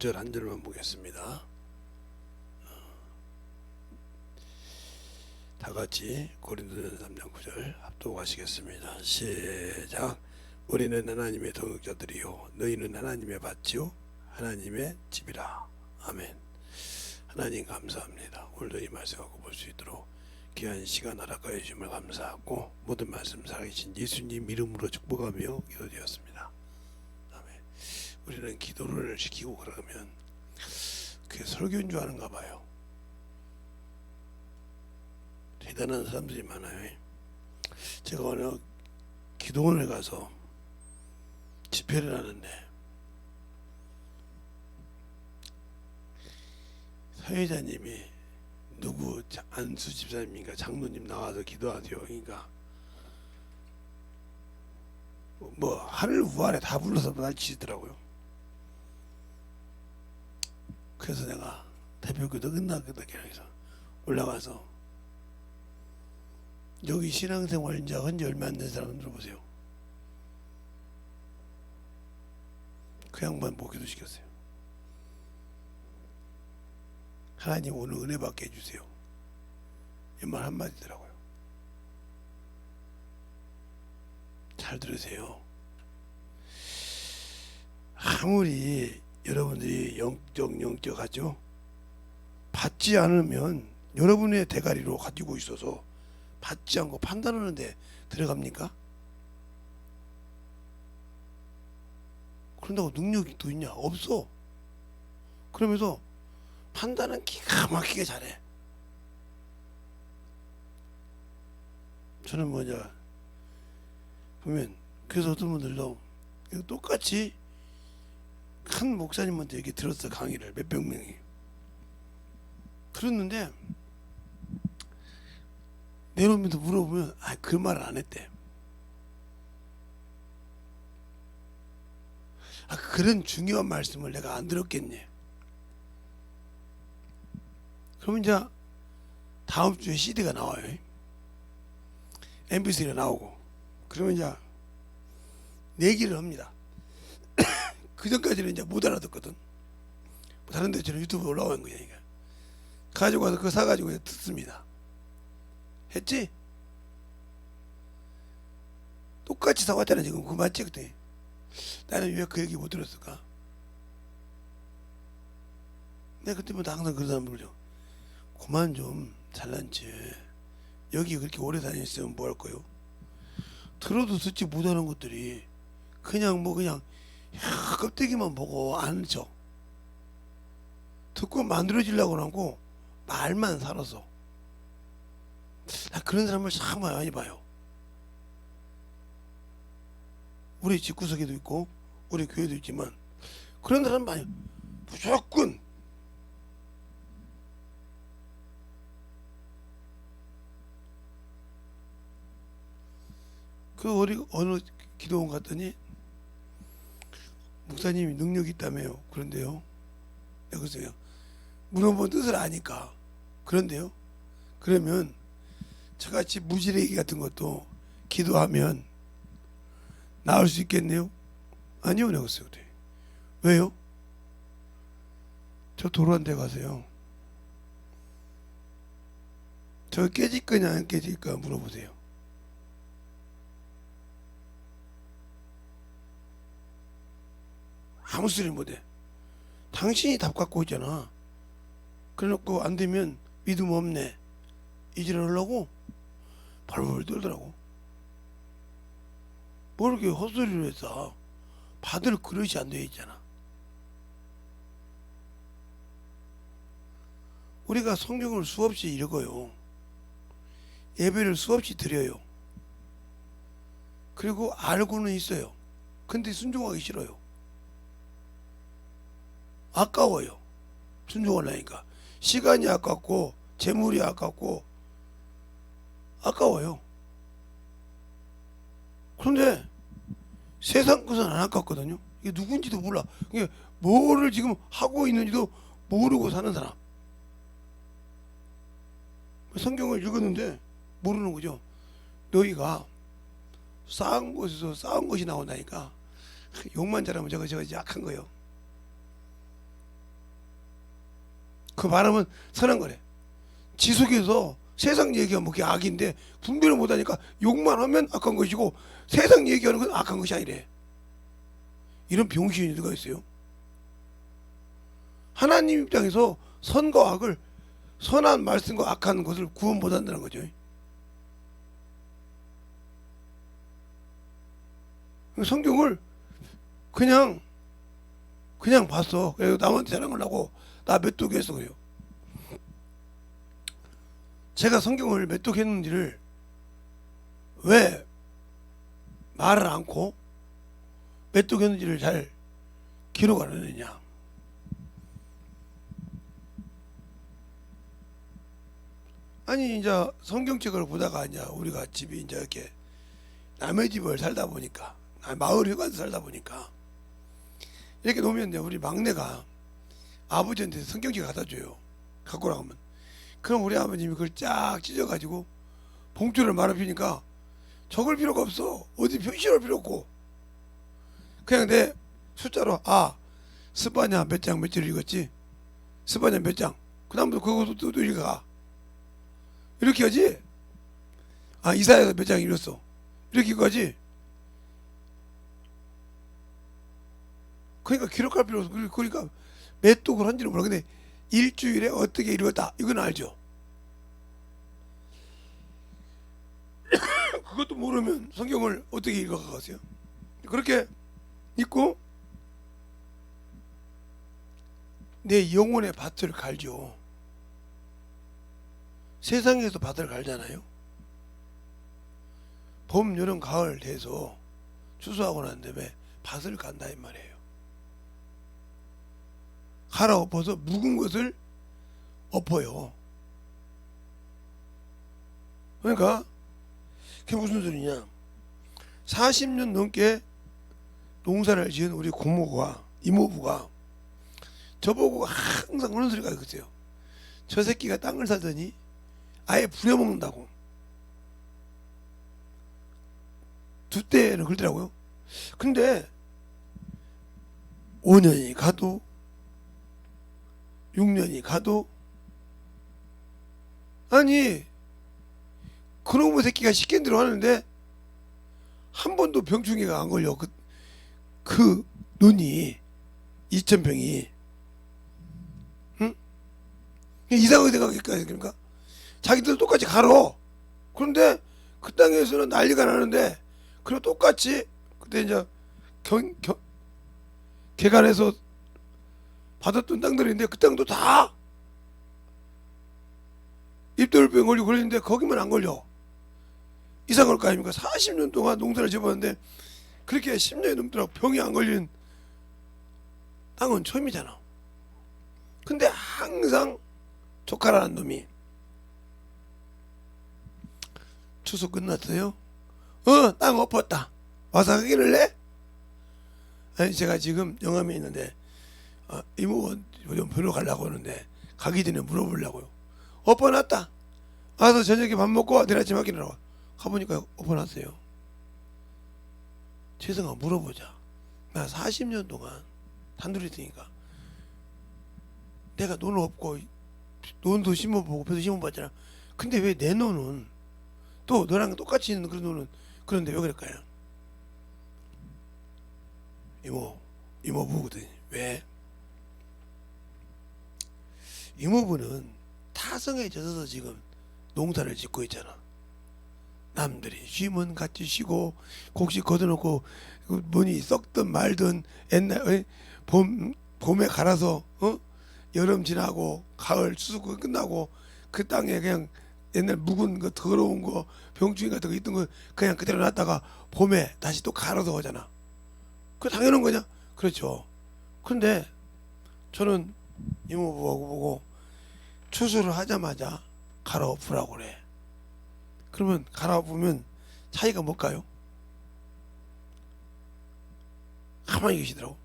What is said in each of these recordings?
절 한 절만 보겠습니다. 다 같이 고린도전서 3장 9절 합독하시겠습니다. 시작. 우리는 하나님의 동역자들이요 너희는 하나님의 밭이요 하나님의 집이라. 아멘. 하나님 감사합니다. 오늘도 이 말씀 갖고 볼 수 있도록 귀한 시간 허락하여 주심을 감사하고 모든 말씀 살아계신 예수님 이름으로 축복하며 기도드렸습니다. 아멘. 우리는 기도를 시키고 그러면 그게 설교인 줄 아는가 봐요. 대단한 사람들이 많아요. 제가 어느 기도원에 가서 집회를 하는데 사회자님이 누구 안수 집사님인가 장로님 나와서 기도하세요. 그러니까 뭐 하늘 우아래 다 불러서 날 치시더라고요. 그래서 내가 대표기도 끝나거든요. 그래서 올라가서 여기 신앙생활 이제 한지 얼마 안 된 사람 들어보세요. 그 양반 보기도 시켰어요. 하나님 오늘 은혜 받게 해주세요. 이 말 한마디더라고요. 잘 들으세요. 아무리 여러분들이 영적 하죠. 받지 않으면 여러분의 대가리로 가지고 있어서 받지 않고 판단하는데 들어갑니까? 그런다고 능력이 또 있냐? 없어. 그러면서 판단은 기가 막히게 잘해. 저는 뭐냐 보면 그래서 어떤 분들도 똑같이 큰 목사님한테 얘기 들었어. 강의를 몇백 명이 들었는데 내려오면서 물어보면 그 말을 안 했대. 그런 중요한 말씀을 내가 안 들었겠니? 그러면 이제 다음 주에 CD가 나와요. MP3가 나오고 그러면 이제 내기를 합니다. 그 전까지는 이제 못 알아듣거든. 다른 데처럼 유튜브에 올라오는 거야. 이게 가지고 와서 그거 사가지고 듣습니다. 했지? 똑같이 사왔잖아 지금. 그거 맞지? 그때 나는 왜 그 얘기 못 들었을까? 내가 그때부터 항상 그런 사람 부르죠. 그만 좀 잘난 체. 여기 그렇게 오래 다녔으면 뭐 할 거요? 들어도 듣지 못하는 것들이 그냥 껍데기만 보고 아는 척 듣고 만들어지려고 하고 말만 살아서. 나 그런 사람을 참 많이 봐요. 우리 집구석에도 있고 우리 교회도 있지만 그런 사람 많이. 무조건 어느 기도원 갔더니 목사님이 능력이 있다며요. 그런데요. 여기서요. 물어본 뜻을 아니까. 그런데요. 그러면 저같이 무지레기 같은 것도 기도하면 나을 수 있겠네요? 아니요. 내가 그랬어요. 왜요? 저 도로한 데 가세요. 저 깨질 거냐 안 깨질까 물어보세요. 아무 소리 못해. 당신이 답 갖고 있잖아. 그래놓고 안 되면 믿음 없네 이지랄 하려고 벌벌 떨더라고. 뭘 이렇게 헛소리를 했어. 받을 그릇이 안 되어 있잖아. 우리가 성경을 수없이 읽어요. 예배를 수없이 드려요. 그리고 알고는 있어요. 근데 순종하기 싫어요. 아까워요. 순종하려니까. 시간이 아깝고 재물이 아깝고 아까워요. 그런데 세상 것은 안 아깝거든요. 이게 누군지도 몰라. 이게 뭐를 지금 하고 있는지도 모르고 사는 사람. 성경을 읽었는데 모르는 거죠. 너희가 쌓은 곳에서 쌓은 것이 나온다니까. 욕만 잘하면 저거 약한 거예요. 그 말하면 선한 거래. 지속해서 세상 얘기하면 그게 악인데 분별을 못하니까 욕만 하면 악한 것이고 세상 얘기하는 건 악한 것이 아니래. 이런 병신이 누가 있어요? 하나님 입장에서 선과 악을, 선한 말씀과 악한 것을 구분 못한다는 거죠. 성경을 그냥 봤어. 그래서 남한테 자랑을 하고 나 메뚜기했어. 그래요. 제가 성경을 메뚜기했는지를 왜 말을 않고 메뚜기했는지를 잘 기록 안 했느냐. 아니 이제 성경책을 보다가 이제 우리가 집이 이제 이렇게 남의 집을 살다 보니까, 마을 휴가에서 살다 보니까 이렇게 놓으면 이제 우리 막내가 아버지한테 성경책 갖다 줘요. 갖고 나가면. 그럼 우리 아버님이 그걸 쫙 찢어가지고 봉투를 말아 피니까 적을 필요가 없어. 어디 표시할 필요 없고 그냥 내 숫자로 스파냐 몇 장 몇 줄 읽었지, 스파냐 몇 장, 그 다음부터 그것도 또 읽어가. 이렇게 하지. 이사야서 몇 장 읽었어, 이렇게 읽어야지. 그러니까 기록할 필요 없어. 그러니까 몇 독을 한지는 몰라. 근데 일주일에 어떻게 읽었다 이건 알죠. 그것도 모르면 성경을 어떻게 읽어가세요? 그렇게 읽고 내 영혼의 밭을 갈죠. 세상에서 밭을 갈잖아요. 봄, 여름, 가을 돼서 추수하고 난 다음에 밭을 간다 이 말이에요. 갈아엎어서 묵은 것을 엎어요. 그러니까 그게 무슨 소리냐. 40년 넘게 농사를 지은 우리 고모가, 이모부가 저보고 항상 그런 소리가 있어요. 저 새끼가 땅을 사더니 아예 부려먹는다고. 두 때는 그러더라고요. 근데 5년이 가도 6년이 가도 아니 그놈의 새끼가 시킨 대로 하는데 한 번도 병충해가 안 걸려. 그 눈이 2,000평이 응? 이상하게 생각할까요? 그러니까 자기들 똑같이 갈어. 그런데 그 땅에서는 난리가 나는데 그리고 똑같이 그때 이제 개간해서 받았던 땅들인데 그 땅도 다 입돌병 걸리고 그러는데 거기만 안 걸려. 이상할 거 아닙니까? 40년 동안 농사를 지어봤는데 그렇게 10년이 넘도록 병이 안 걸린 땅은 처음이잖아. 근데 항상 조카라는 놈이 추석 끝났어요? 땅 엎었다. 와서 확인을 해? 아니 제가 지금 영암에 있는데 이모가 좀 보러 가려고 하는데 가기 전에 물어보려고요. 엎어놨다. 와서 저녁에 밥 먹고 내일 아침 확인하러 가보니까 엎어놨어요. 재성아 물어보자. 나 40년 동안 단둘이 있으니까 내가 논을 엎고 논도 심어보고 배도 심어봤잖아. 근데 왜 내 논은 또 너랑 똑같이 있는 그런 논은 그런데 왜 그럴까요? 이모부거든. 왜? 이모부는 타성에 젖어서 지금 농사를 짓고 있잖아. 남들이 쉬면 같이 쉬고 곡식 걷어놓고 뭐니 썩든 말든 옛날 봄에 갈아서 여름 지나고 가을 추수 끝나고 그 땅에 그냥 옛날 묵은 거 더러운 거 병충해 같은 거 있던 거 그냥 그대로 놨다가 봄에 다시 또 갈아서 오잖아. 그 당연한 거냐? 그렇죠. 근데 저는 이모부하고 보고 추수를 하자마자 갈아엎으라고 그래. 그러면 갈아엎으면 차이가 뭘까요? 가만히 계시더라고.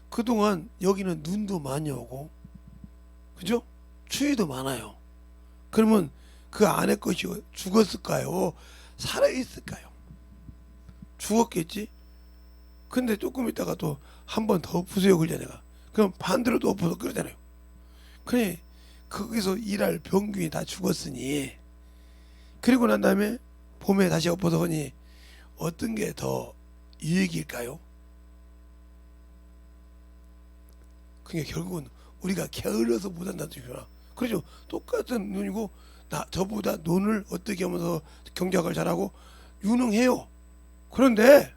그동안 여기는 눈도 많이 오고 그죠? 추위도 많아요. 그러면 그 안에 것이 죽었을까요? 살아있을까요? 죽었겠지? 근데 조금 있다가 또 한 번 더 엎으세요 그러잖아. 내가. 그럼 반대로 또 엎어서 그러잖아요. 그래 거기서 일할 병균이 다 죽었으니, 그리고 난 다음에 봄에 다시 엎어서 오니 어떤 게 더 유익일까요? 그러니까 결국은 우리가 게을러서 못한다는 뜻이구나. 그렇죠. 똑같은 눈이고 저보다 논을 어떻게 하면서 경작을 잘하고 유능해요. 그런데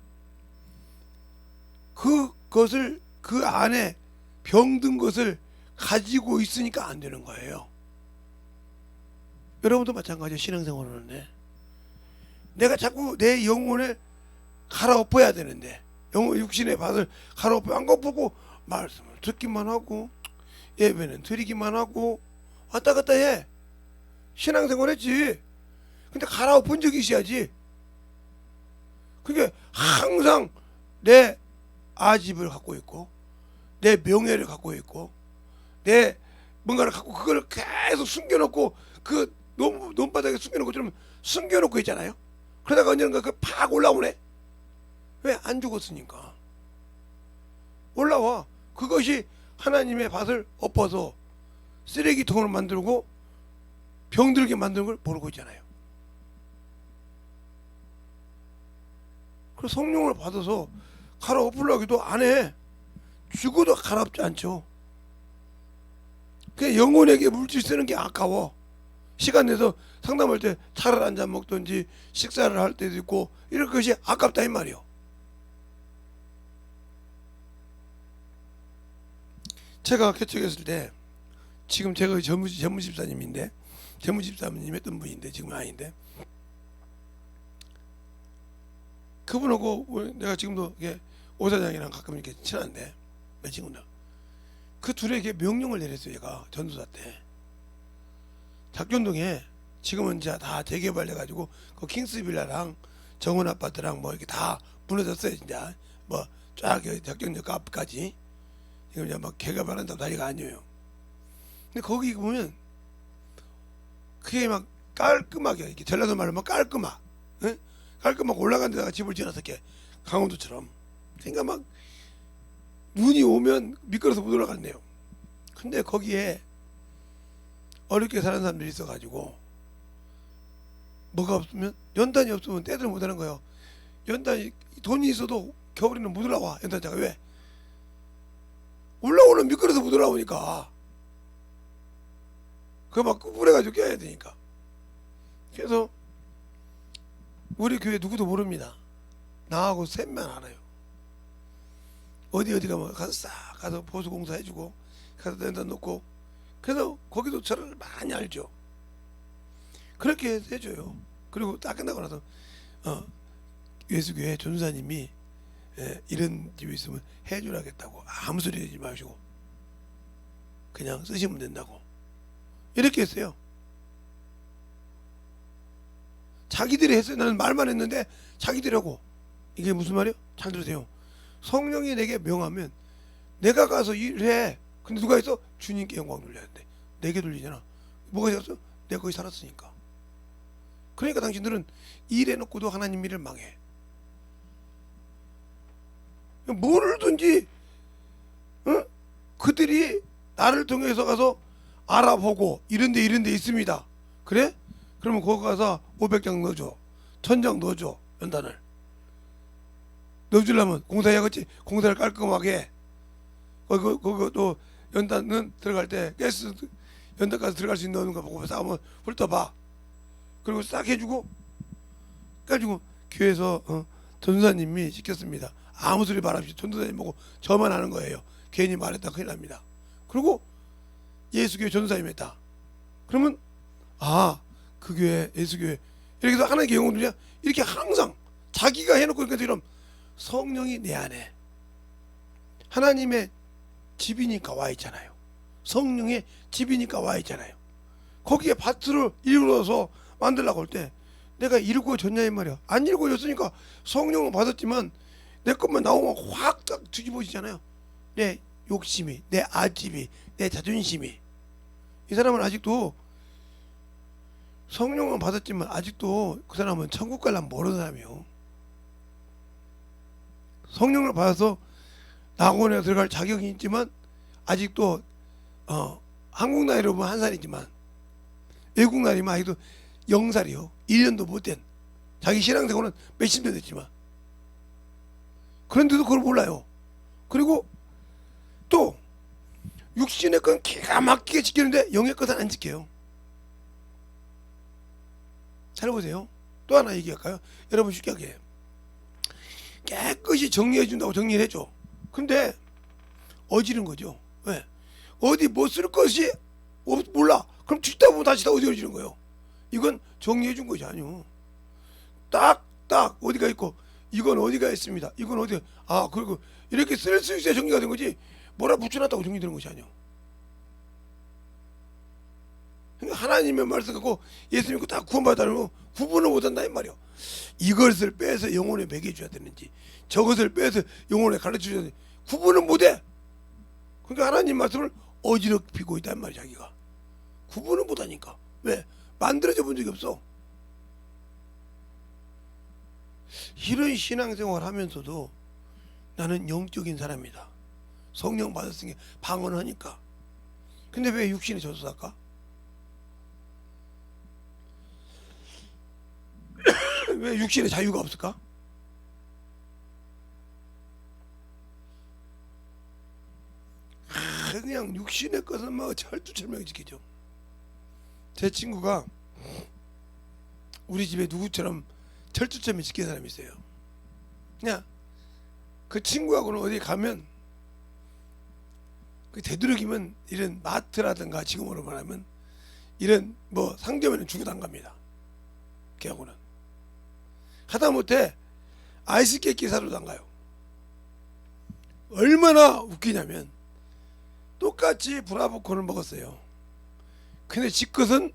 그것을 그 안에 병든 것을 가지고 있으니까 안 되는 거예요. 여러분도 마찬가지예요. 신앙생활을 하는데 내가 자꾸 내 영혼을 갈아엎어야 되는데, 육신의 밭을 갈아엎어 안 엎고 말씀을 듣기만 하고 예배는 드리기만 하고 왔다 갔다 해. 신앙생활 했지. 근데 갈아엎은 적이 있어야지. 그게 항상 내 아집을 갖고 있고 내 명예를 갖고 있고 내 뭔가를 갖고 그걸 계속 숨겨놓고 그 논바닥에 숨겨놓고 좀 숨겨놓고 있잖아요. 그러다가 언젠가 그 팍 올라오네. 왜? 안 죽었으니까. 올라와. 그것이 하나님의 밭을 엎어서 쓰레기통을 만들고 병들게 만드는 걸 모르고 있잖아요. 그래서 성령을 받아서 갈아엎으려고도 안 해. 죽어도 갈아엎지 않죠. 그냥 영혼에게 물질 쓰는 게 아까워. 시간 내서 상담할 때 차를 한잔 먹든지 식사를 할 때도 있고 이런 것이 아깝다 이 말이요. 제가 개척했을 때, 지금 제가 전무집사님인데, 전무집사님 했던 분인데 지금 아닌데, 그분하고 내가 지금도 오사장이랑 가끔 이렇게 친한데, 내 친구들, 그 둘에게 명령을 내렸어요. 얘가 전도사 때 작전동에, 지금은 이제 다 재개발돼가지고 그 킹스빌라랑 정원 아파트랑 뭐 이렇게 다 무너졌어요. 진짜 뭐 쫙 작전역 앞까지 지금 이제 막 개개발한다고 난리가 아니에요. 근데 거기 보면 그게 막 깔끔하게, 이렇게 전라도 말로 막 깔끔하, 응? 깔끔하고 올라간 데다가 집을 지어놨어. 이렇게 강원도처럼. 그러니까 막 눈이 오면 미끄러서 못 올라간대요. 근데 거기에 어렵게 사는 사람들이 있어가지고 뭐가 없으면, 연단이 없으면 떼들 못하는 거예요. 연단이 돈이 있어도 겨울에는 못 올라와. 연단자가 왜? 올라오는 미끄러서 못 올라오니까. 그거 막 꾸부려가지고 껴야 되니까. 그래서 우리 교회 누구도 모릅니다. 나하고 셋만 알아요. 어디 가면 가서 싹 가서 보수공사 해주고 가서 연단 놓고, 그래서 거기도 저를 많이 알죠. 그렇게 해줘요. 그리고 딱 끝나고 나서 예수교회 전사님이 이런 집이 있으면 해주라겠다고, 아무 소리 하지 마시고 그냥 쓰시면 된다고 이렇게 했어요. 자기들이 했어요. 나는 말만 했는데 자기들이 하고. 이게 무슨 말이에요? 잘 들으세요. 성령이 내게 명하면 내가 가서 일해. 근데 누가 있어? 주님께 영광 돌려야 돼. 내게 돌리잖아. 뭐가 있었어? 내가 거기 살았으니까. 그러니까 당신들은 일해놓고도 하나님 일을 망해. 뭐든지 그들이 나를 통해서 가서 알아보고 이런데 있습니다. 그래? 그러면 거기 가서 500장 넣어줘. 1000장 넣어줘. 연단을 넣어주려면 공사해야겠지. 공사를 깔끔하게. 거기 또 연단은 들어갈 때 가스 연단까지 들어갈 수 있는 거 보고 싸우면 훑어봐. 그리고 싹 해주고 가지고 교회에서 전도사님이 시켰습니다. 아무 소리 말 없이 전도사님 보고 저만 하는 거예요. 괜히 말했다 큰일 납니다. 그리고 예수교회 전도사님 했다. 그러면 그 교회 예수교회 이렇게 해서 하나님께 영광 돌려. 이렇게 항상 자기가 해놓고 있는 것처럼 성령이 내 안에 하나님의 집이니까 와 있잖아요. 성령의 집이니까 와 있잖아요. 거기에 밭을 이루어서 만들려고 할 때 내가 이루어졌냐 이 말이야. 안 이루어졌으니까 성령을 받았지만 내 것만 나오면 확 딱 뒤집어지잖아요. 내 욕심이, 내 아집이, 내 자존심이. 이 사람은 아직도 성령을 받았지만 아직도 그 사람은 천국 가려면 모르는 사람이에요. 성령을 받아서 낙원에 들어갈 자격이 있지만 아직도 한국 나이로 보면 1살이지만 외국 나이면 아직도 0살이요. 1년도 못된 자기 신앙생활은 몇십 년 됐지만 그런데도 그걸 몰라요. 그리고 또 육신의 건 기가 막히게 지키는데 영의 것은 안 지켜요. 잘 보세요. 또 하나 얘기할까요? 여러분 쉽게 하게 깨끗이 정리해 준다고 정리를 해줘. 근데 어지른 거죠. 왜? 어디 못 쓸 것이 몰라. 그럼 죽다 보면 다시 다 어지러지는 거예요. 이건 정리해 준 것이 아니요. 딱딱 어디가 있고 이건 어디가 있습니다. 이건 어디 그리고 이렇게 쓸 수 있어야 정리가 된 거지. 뭐라 붙여놨다고 정리되는 것이 아니요. 그러니까 하나님의 말씀 갖고 예수 믿고 다 구원받아는 구분을 못한다 이 말이요. 이것을 빼서 영혼에 먹여줘야 되는지 저것을 빼서 영혼에 가르쳐줘야 되는지 구분을 못해. 그러니까 하나님 말씀을 어지럽히고 있단 말이야. 자기가 구분을 못하니까. 왜? 만들어져 본 적이 없어. 이런 신앙생활 하면서도 나는 영적인 사람이다. 성령 받았으니 방언하니까. 근데 왜 육신에 젖어 살까? 왜 육신에 자유가 없을까? 그냥 육신의 것은 막 철두철미하게 지키죠. 제 친구가 우리 집에 누구처럼 철두철미 지키는 사람이 있어요. 그냥 그 친구하고는 어디 가면 그 되도록이면 이런 마트라든가 지금으로 말하면 이런 뭐 상점에는 죽어도 안 갑니다. 걔하고는 하다못해 아이스 깨끼 사러도 안 가요. 얼마나 웃기냐면 똑같이 브라보콘을 먹었어요. 근데 지 것은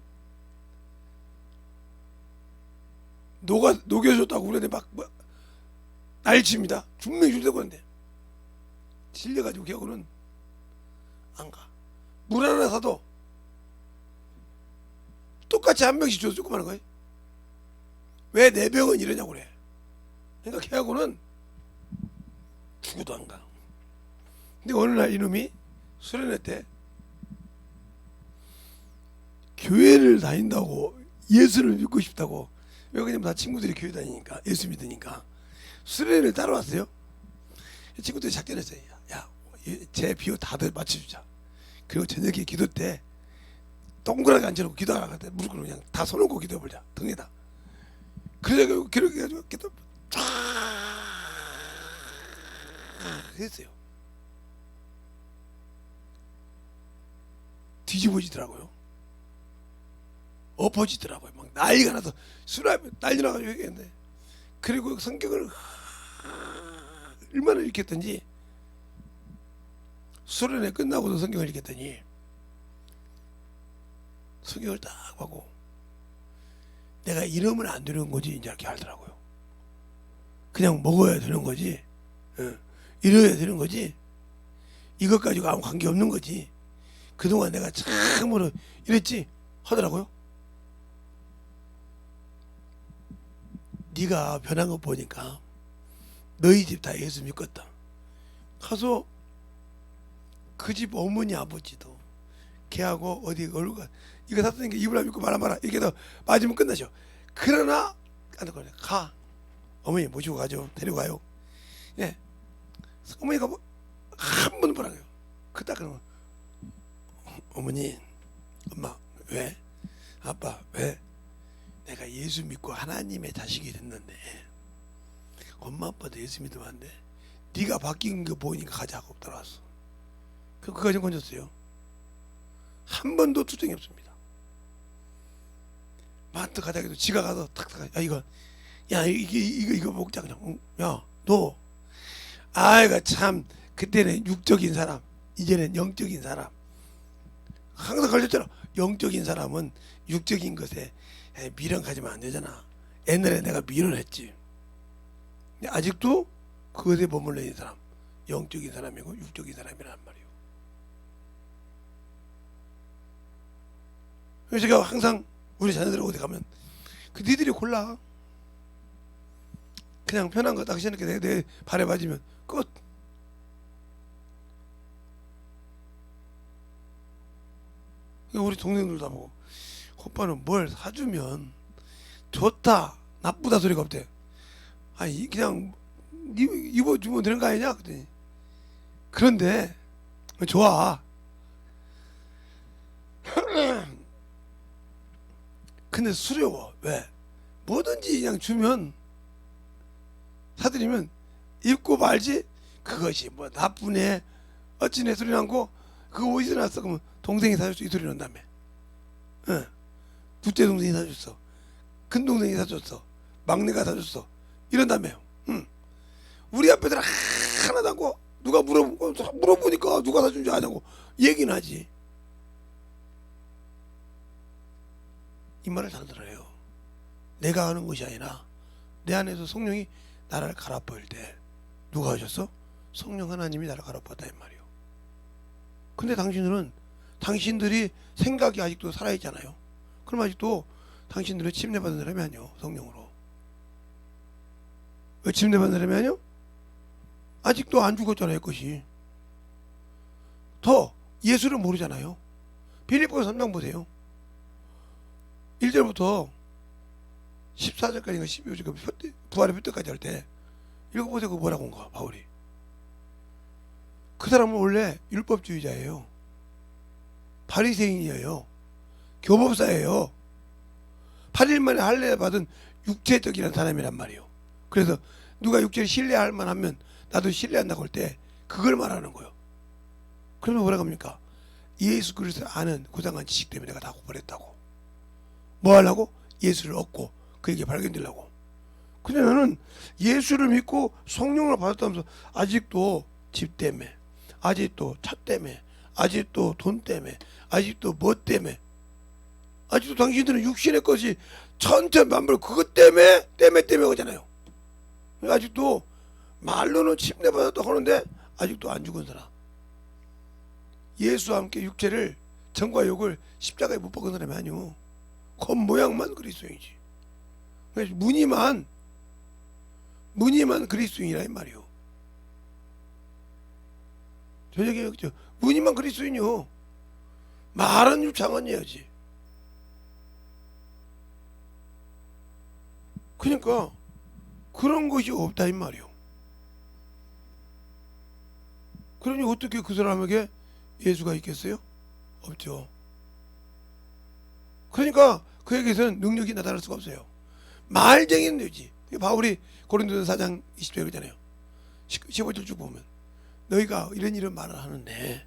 녹여줬다고 그러는데 막 날칩니다. 분명히 줄다고 하는데 질려가지고 걔하고는 안 가. 물 하나 사도 똑같이 한 병씩 줘서 조금 하는 거예요. 왜 내 병은 이러냐고 그래. 그러니까 걔하고는 죽어도 안 가. 근데 어느 날 이놈이 수련회 때 교회를 다닌다고 예수를 믿고 싶다고. 왜 그러냐면 다 친구들이 교회 다니니까 예수 믿으니까 수련회를 따라왔어요. 친구들이 작전했어요. 야, 제 비호 다들 맞춰주자. 그리고 저녁에 기도 때 동그랗게 앉혀놓고 기도하라 때 무릎 꿇고 그냥 다 손 얹고 기도해보자 등에다. 그래서 그렇게 해가지고 기도 쫙 했어요. 뒤집어지더라고요. 엎어지더라고요. 막 난리가 나서 수라면 난리 나가지고 얘기했는데 그리고 성경을 얼마나 읽겠던지 수련회 끝나고도 성경을 읽겠더니 성경을 딱 하고 내가 이러면 안 되는 거지 이제 이렇게 하더라고요. 그냥 먹어야 되는 거지. 이래야 되는 거지. 이것 가지고 아무 관계 없는 거지. 그동안 내가 참으로 이랬지 하더라고요. 네가 변한 거 보니까 너희 집 다 예수 믿겠다. 가서 그 집 어머니 아버지도 걔하고 어디 얼굴 이거 샀으니까 입을 믿고 말아봐라 이렇게 해서 맞으면 끝나죠. 그러나 가 어머니 모시고 가죠. 데리고 가요. 예, 어머니가 뭐 한 번도 보라고요. 그딱 그러면 어머니 엄마 왜? 아빠 왜? 내가 예수 믿고 하나님의 자식이 됐는데 엄마 아빠도 예수 믿으면 안 돼? 네가 바뀐 거 보니까 가자고 따라왔어. 그까지 건졌어요. 한 번도 투정이 없습니다. 마트 가자 해도 지가 가서 탁탁 이거 먹자 그냥. 야 너 아이가 참 그때는 육적인 사람 이제는 영적인 사람. 항상 가르쳤잖아. 영적인 사람은 육적인 것에 미련 가지면 안 되잖아. 옛날에 내가 미련했지. 근데 아직도 그것에 머물러 있는 사람 영적인 사람이고 육적인 사람이란 말이에요. 그래서 제가 항상 우리 자녀들 어디 가면 그 니들이 골라. 그냥 편한 거 딱 신을게 내 발에 맞으면 끝. 우리 동생들도 보고 오빠는 뭘 사주면 좋다 나쁘다 소리가 없대. 아니 그냥 입어주면 되는 거 아니냐 그랬더니 그런데 좋아. 근데 수려워. 왜? 뭐든지 그냥 주면 사드리면 입고 말지. 그것이 뭐 나쁘네 어찌네 소리 나고 그거 어디서 났어? 그러면 동생이 사줬어 이 소리 난다며. 응. 둘째 동생이 사줬어. 큰 동생이 사줬어. 막내가 사줬어. 이런다며요. 응. 우리 앞에서 하나도 않고 누가 물어보니까 누가 사준 줄 아냐고 얘기는 하지. 이 말을 잘 들어요. 내가 하는 것이 아니라 내 안에서 성령이 나를 갈아버릴 때 누가 하셨어? 성령 하나님이 나를 갈아버렸다 이 말이요. 근데 당신들이 생각이 아직도 살아있잖아요. 그럼 아직도 당신들은 침례받은 사람이 아니요. 성령으로. 왜 침례받은 사람이 아니요? 아직도 안 죽었잖아요. 것이. 더 예수를 모르잖아요. 빌립보서 3장 보세요. 1절부터 14절까지인가 12절 부활의 표때까지 할 때 읽어보세요. 그거 뭐라고 한가 바울이. 그 사람은 원래 율법주의자예요. 바리새인이에요. 교법사예요. 8일 만에 할례 받은 육체적이라는 사람이란 말이에요. 그래서 누가 육체를 신뢰할 만하면 나도 신뢰한다고 할 때 그걸 말하는 거예요. 그러면 뭐라고 합니까? 예수 그리스도를 아는 고상한 지식 때문에 내가 다 버렸다고. 뭐 하려고? 예수를 얻고 그에게 발견되려고. 근데 나는 예수를 믿고 성령을 받았다면서 아직도 집 때문에, 아직도 차 때문에, 아직도 돈 때문에, 아직도 뭐 때문에, 아직도 당신들은 육신의 것이 천천만별 그것 때문에 하잖아요. 아직도 말로는 침례받았다고 하는데 아직도 안 죽은 사람, 예수와 함께 육체를 정과 욕을 십자가에 못 박은 사람이 아니오. 겉모양만 그리스도인이지. 무늬만 그리스도인이라 이 말이오. 저 얘기했죠. 무늬만 그리스도인이요. 말은 유창한이야지. 그러니까 그런 것이 없다 이 말이오. 그러니 어떻게 그 사람에게 예수가 있겠어요? 없죠. 그러니까 그에게서는 능력이 나타날 수가 없어요. 말쟁이는 되지. 바울이 고린도서 4장 20절 그러잖아요. 15절 쭉 보면 너희가 이런 말을 하는데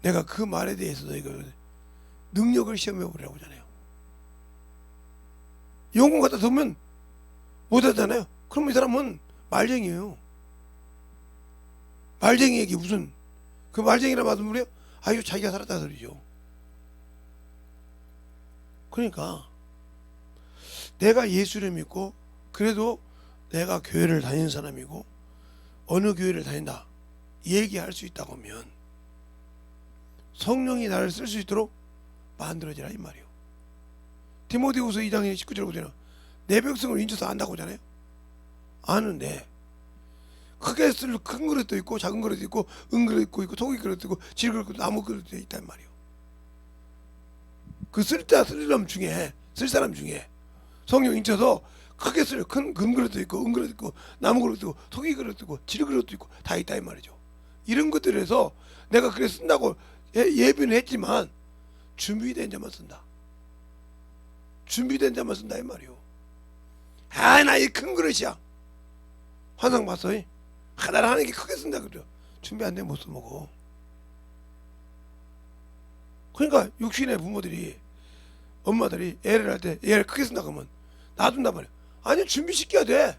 내가 그 말에 대해서 너희가 능력을 시험해 보라고 하잖아요. 용건 갖다 두면 못하잖아요. 그럼 이 사람은 말쟁이에요. 말쟁이에게 무슨 그 말쟁이라 말하면 그래요? 아유 자기가 살았다 소리죠. 그러니까 내가 예수를 믿고 그래도 내가 교회를 다니는 사람이고 어느 교회를 다닌다 얘기할 수 있다고 하면 성령이 나를 쓸 수 있도록 만들어지라 이 말이요. 디모데후서 2장 19절 보잖아요. 내 백성을 인쳐서 안다고 하잖아요. 아는데 크게 쓸 큰 그릇도 있고 작은 그릇도 있고 은그릇도 있고 토기 그릇도 있고 질 그릇도 있고 나무 그릇도 있단 말이요. 그 쓸 사람 중에 성령 인쳐서 크게 쓸 큰 금그릇도 있고 은그릇도 있고 나무 그릇도 있고 토기 그릇도 있고 질 그릇도 있고 다 있다 이 말이죠. 이런 것들에서 내가 그래 쓴다고 예비는 했지만 준비된 자만 쓴다. 준비된 자만 쓴다 이 말이요. 아 나 이 큰 그릇이야. 환상 봤어? 하나를 하는 게 크게 쓴다 그래요. 준비 안 되면 못 써먹어. 그러니까 육신의 부모들이 엄마들이 애를 할 때 애를 크게 쓴다 그러면 놔둔단 말이야. 아니 준비시켜야 돼.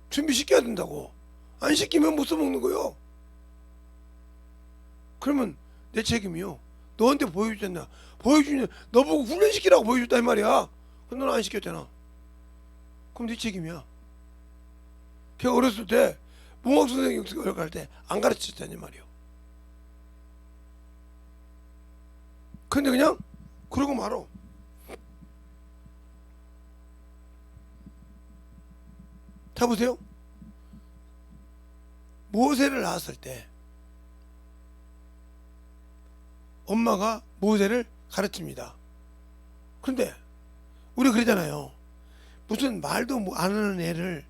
준비시켜야 된다고. 안 시키면 못 써먹는 거요. 그러면 내 책임이요. 너한테 보여주잖아. 보여주냐 너보고 훈련시키라고 보여줬다 이 말이야. 근데 너는 안 시켰잖아. 그럼 네 책임이야. 걔가 어렸을 때 문학 선생님 갈 때 안 가르쳤잖니 말이요. 근데 그냥 그러고 말어. 자 보세요. 모세를 낳았을 때 엄마가 모세를 가르칩니다. 그런데 우리 그러잖아요. 무슨 말도 안 하는 애를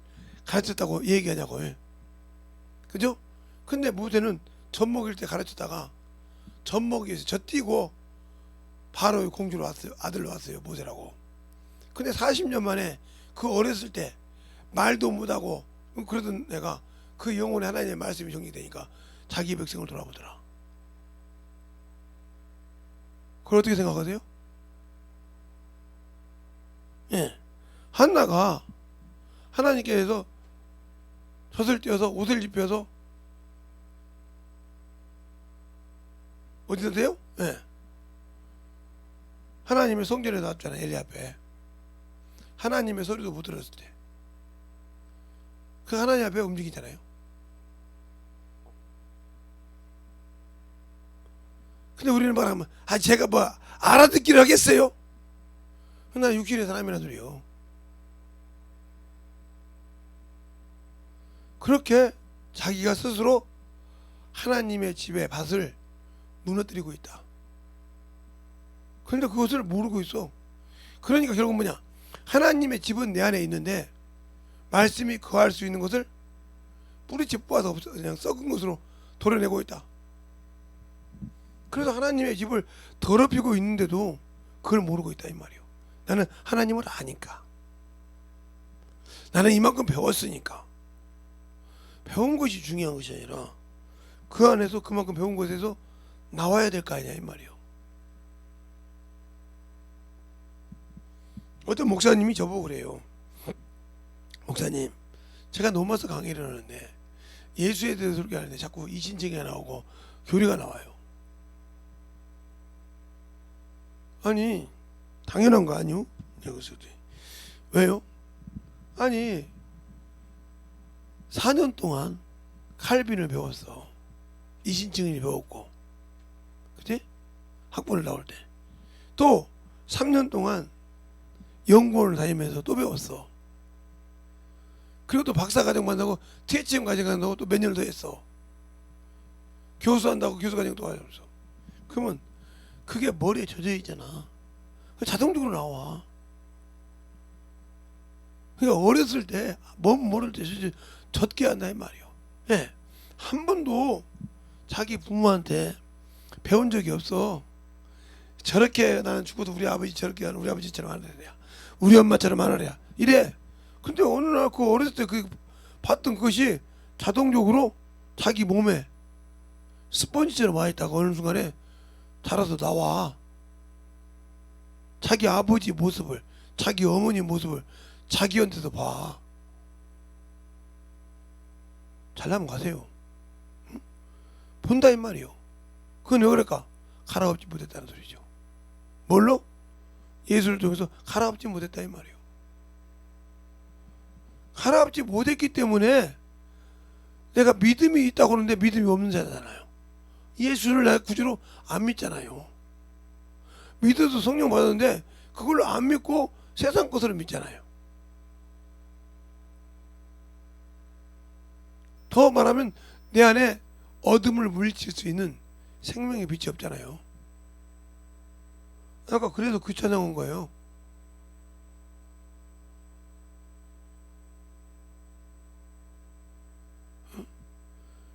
가르쳤다고 얘기하냐고요. 그죠? 근데 모세는 젖 먹일 때 가르쳤다가 젖 먹이에서 젖 띄고 바로 공주로 왔어요. 아들로 왔어요. 모세라고. 근데 40년 만에 그 어렸을 때 말도 못하고 그러던 애가 그 영혼의 하나님의 말씀이 정리되니까 자기 백성을 돌아보더라. 그걸 어떻게 생각하세요? 예. 한나가 하나님께서 젖을 띄어서 옷을 입혀서 어디서 돼요? 예. 하나님의 성전에 나왔잖아요. 엘리 앞에. 하나님의 소리도 못 들었을 때. 그 하나님 앞에 움직이잖아요. 근데 우리는 말하면 제가 뭐 알아듣기를 하겠어요? 나 육신의 사람이란 소리요. 그렇게 자기가 스스로 하나님의 집의 밭을 무너뜨리고 있다. 그런데 그것을 모르고 있어. 그러니까 결국 뭐냐, 하나님의 집은 내 안에 있는데 말씀이 거할 수 있는 것을 뿌리째 뽑아서 그냥 썩은 것으로 도려내고 있다. 그래서 하나님의 집을 더럽히고 있는데도 그걸 모르고 있다 이 말이요. 나는 하나님을 아니까, 나는 이만큼 배웠으니까. 배운 것이 중요한 것이 아니라 그 안에서 그만큼 배운 것에서 나와야 될 거 아니냐 이 말이요. 어떤 목사님이 저보고 그래요. 목사님, 제가 노마스 강의를 하는데 예수에 대해서 그렇게 하는데 자꾸 이신칭이 나오고 교리가 나와요. 아니 당연한 거 아니요? 왜요? 아니 4년 동안 칼빈을 배웠어. 이신칭을 배웠고, 그치? 학부를 나올 때 또 3년 동안 연구원을 다니면서 또 배웠어. 그리고 또 박사과정 만나고 THM 과정 한다고 또 몇 년을 더 했어. 교수한다고 교수과정 또 하면서. 그러면 그게 머리에 젖어 있잖아. 자동적으로 나와. 그러니까 어렸을 때 뭔 모를 때 젖게 한다 이 말이요. 예. 한 번도 자기 부모한테 배운 적이 없어. 저렇게 나는 죽어도 우리 아버지 저렇게 하는 우리 아버지처럼 안 하랴, 우리 엄마처럼 안 하랴 이래. 근데 어느 날 그 어렸을 때 그 봤던 것이 자동적으로 자기 몸에 스펀지처럼 와 있다가 어느 순간에 자라서 나와. 자기 아버지 모습을, 자기 어머니 모습을 자기한테서 봐. 잘나면 가세요. 응? 본다 이 말이요. 그건 왜 그럴까? 갈아엎지 못했다는 소리죠. 뭘로? 예수를 통해서 갈아엎지 못했다 이 말이요. 갈아엎지 못했기 때문에 내가 믿음이 있다고 하는데 믿음이 없는 자잖아요. 예수를 나 구주로 안 믿잖아요. 믿어도 성령 받았는데 그걸로 안 믿고 세상 것으로 믿잖아요. 더 말하면 내 안에 어둠을 물리칠 수 있는 생명의 빛이 없잖아요. 아까 그래서 그 찬양 온 거예요.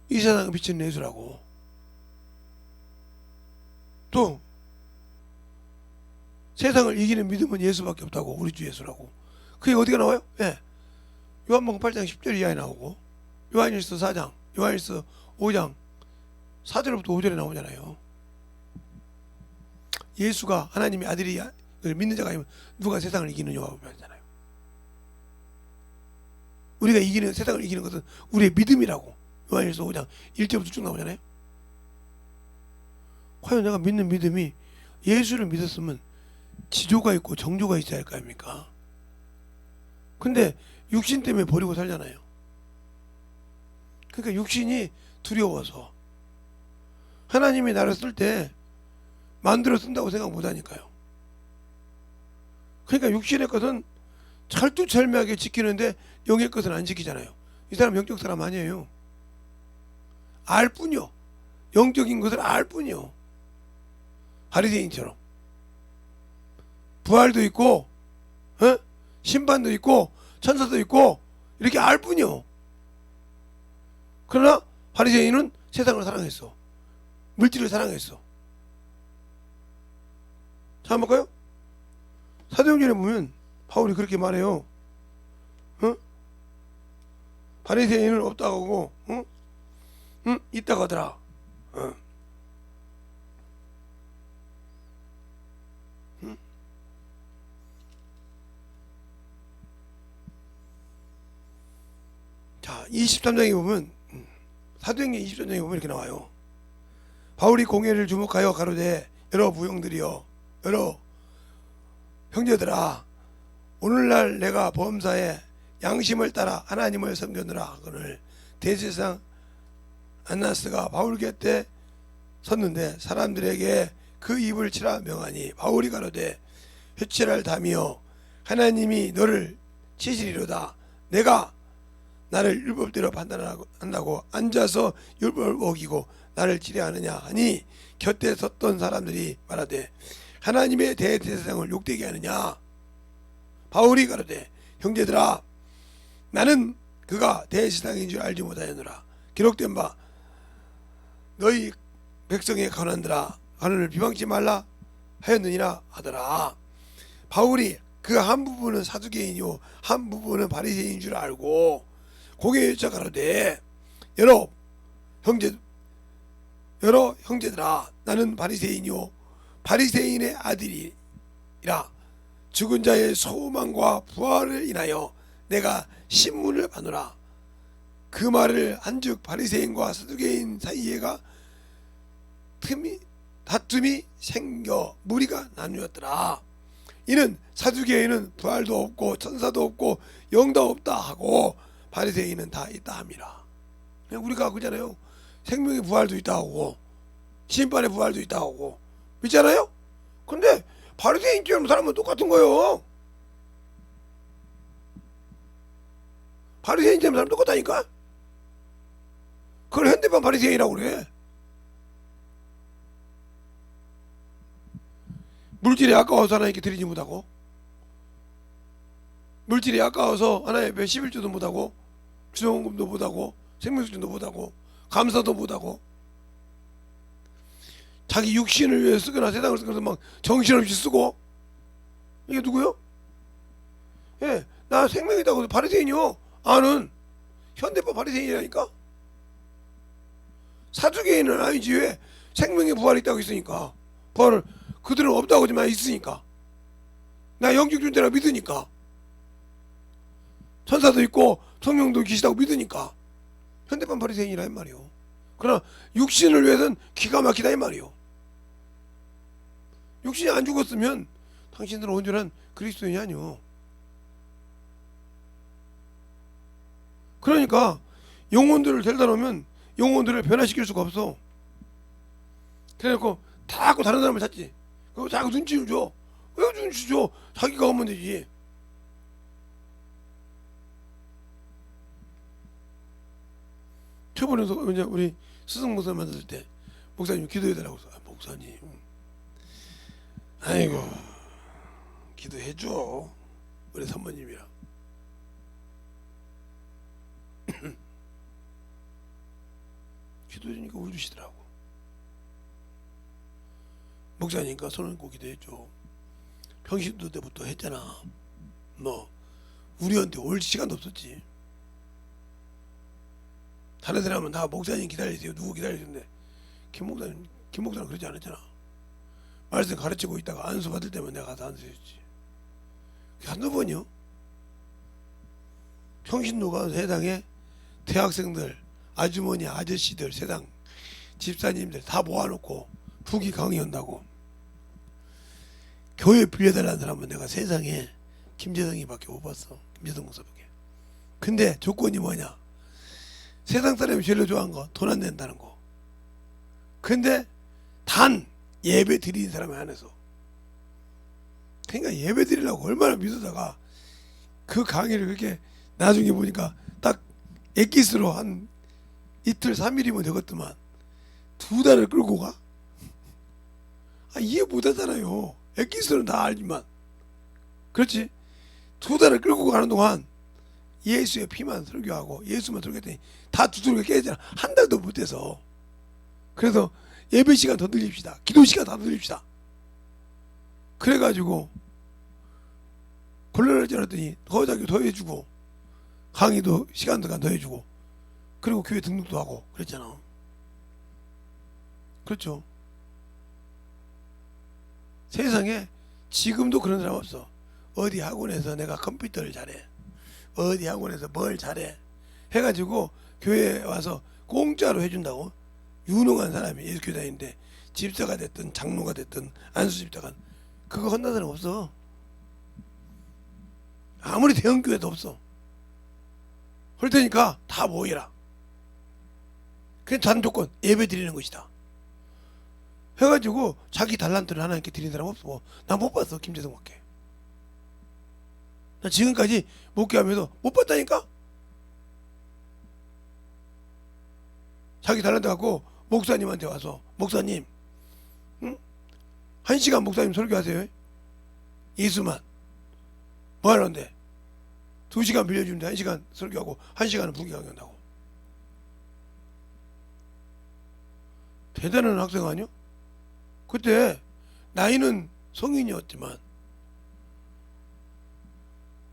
이 세상을 비치는 예수라고. 또 세상을 이기는 믿음은 예수밖에 없다고. 우리 주 예수라고. 그게 어디가 나와요? 예. 요한복음 8장 10절 이하에 나오고, 요한일서 4장, 요한일서 5장 4절부터 5절에 나오잖아요. 예수가 하나님의 아들이 믿는 자가 아니면 누가 세상을 이기느냐고 말하잖아요. 우리가 이기는, 세상을 이기는 것은 우리의 믿음이라고. 요한일서 5장 1절부터 쭉 나오잖아요. 과연 내가 믿는 믿음이 예수를 믿었으면 지조가 있고 정조가 있어야 할 거 아닙니까? 근데 육신 때문에 버리고 살잖아요. 그러니까 육신이 두려워서 하나님이 나를 쓸 때 만들어 쓴다고 생각 못하니까요. 그러니까 육신의 것은 철두철미하게 지키는데 영의 것은 안 지키잖아요. 이 사람 영적 사람 아니에요. 알 뿐이요. 영적인 것을 알 뿐이요. 바리새인처럼 부활도 있고 심판도 있고 천사도 있고 이렇게 알 뿐이요. 그러나 바리새인은 세상을 사랑했어. 물질을 사랑했어. 자, 한번 볼까요? 사도행전에 보면 바울이 그렇게 말해요. 바리새인은 없다고 하고 있다고 하더라. 자, 23장에 보면 사도행전 23장에 보면 이렇게 나와요. 바울이 공회를 주목하여 가로되 여러 부형들이여 여러 형제들아 오늘날 내가 범사에 양심을 따라 하나님을 섬겼느라 하거늘 대제사장 안나스가 바울 곁에 섰는데 사람들에게 그 입을 치라 명하니 바울이 가로되 회칠할 담이여 하나님이 너를 치시리로다. 내가 나를 율법대로 판단한다고 앉아서 율법을 어기고 나를 치려하느냐 하니 곁에 섰던 사람들이 말하되 하나님의 대제사장을 욕되게 하느냐. 바울이 가로되 형제들아 나는 그가 대제사장인 줄 알지 못하였노라. 기록된 바 너희 백성의 가난을 비방치 말라 하였느니라 하더라. 바울이 그 한 부분은 사두개인이요 한 부분은 바리새인인 줄 알고 공회에 여쭤 가로되 여러 형제들아 나는 바리새인이요 바리새인의 아들이라 죽은 자의 소망과 부활을 인하여 내가 신문을 받노라. 그 말을 한즉 바리새인과 사두개인 사이에가 다툼이 생겨 무리가 나누었더라. 이는 사두개인은 부활도 없고 천사도 없고 영도 없다 하고 바리새인은 다 있다 함이라. 우리가 그잖아요. 생명의 부활도 있다 하고 심판의 부활도 있다 하고 믿잖아요. 근데 바리새인처럼 사람은 똑같은 거예요. 바리새인처럼 사람 똑같다니까. 그걸 현대판 바리새인이라고 그래. 물질이 아까워서 하나님께 드리지 못하고 물질이 아까워서 하나님 앞에 11조도 못하고 주정금도 못하고 생명수준도 못하고 감사도 못하고 자기 육신을 위해 쓰거나 세상을 쓰거나 막 정신없이 쓰고. 이게 누구요? 예, 나 생명이다고 바리새인이요. 아는 현대판 바리새인이라니까. 사두개인은 아니지. 왜? 생명의 부활이 있다고 있으니까. 부활을 그들은 없다고 하지만 있으니까. 나 영적 존재라 믿으니까. 천사도 있고 성령도 계시다고 믿으니까. 현대판 바리새인이라 이 말이요. 그러나 육신을 위해서는 기가 막히다 이 말이요. 육신이 안 죽었으면 당신들은 온전한 그리스도인이 아니요. 그러니까 영혼들을 데려다 놓으면 영혼들을 변화시킬 수가 없어. 그래놓고 자꾸 다른 사람을 찾지. 그리고 자꾸 눈치를 줘. 왜 눈치 줘? 자기가 오면 되지. 저번에 우리 스승 목사 만났을 때 목사님 기도해달라고 해서 목사님 아이고 기도해줘 우리 사모님이랑. 기도해주니까 울으시더라고. 목사니까 손을 꼭 기도해줘. 평신도 때부터 했잖아. 뭐 우리한테 올 시간도 없었지. 다른 사람은 다 목사님 기다리세요 누구 기다리는데 김 목사는 그러지 않았잖아. 말씀 가르치고 있다가 안수 받을 때만 내가 가서 안수했지. 한두 번이요. 평신도가 세상에 대학생들 아주머니 아저씨들 세상 집사님들 다 모아놓고 부귀 강의한다고 교회 빌려달라는 사람은 내가 세상에 김재성이밖에 못 봤어. 김재성 목사밖에. 근데 조건이 뭐냐. 세상 사람이 제일 좋아하는 거 돈 안 낸다는 거. 근데 단 예배 드리는 사람이 안에서. 그러니까 예배 드리려고 얼마나 믿어다가 그 강의를 그렇게 나중에 보니까 딱 엑기스로 한 이틀 3일이면 되겠더만 2달을 끌고 가? 이해 못하잖아요. 엑기스는 다 알지만. 그렇지? 2달을 끌고 가는 동안 예수의 피만 설교하고 예수만 설교했더니 다 두드려 깨잖아. 한 달도 못해서. 그래서 예배 시간 더 늘립시다. 기도 시간 다 늘립시다. 그래가지고 곤란할 줄 알았더니 더 해주고 강의도 시간도 더 해주고 그리고 교회 등록도 하고 그랬잖아. 그렇죠? 세상에 지금도 그런 사람 없어. 어디 학원에서 내가 컴퓨터를 잘해, 어디 학원에서 뭘 잘해 해가지고 교회에 와서 공짜로 해준다고. 유능한 사람이 예수교회 다니는데 집사가 됐든 장로가 됐든 안수집사가 그거 한다는 사람 없어. 아무리 대형교회도 없어. 그럴 테니까 다 모이라. 그냥 단 조건 예배 드리는 것이다 해가지고 자기 달란트를 하나님께 드린 사람 없어. 나 못 봤어. 김재성 밖에. 나 지금까지 목회하면서 못 봤다니까. 자기 달란트 갖고 목사님한테 와서 목사님, 응? 1시간 목사님 설교하세요. 예수만 뭐 하는데 2시간 빌려주는데 1시간 설교하고 1시간은 부귀 강연한다고. 대단한 학생 아니야? 그때 나이는 성인이었지만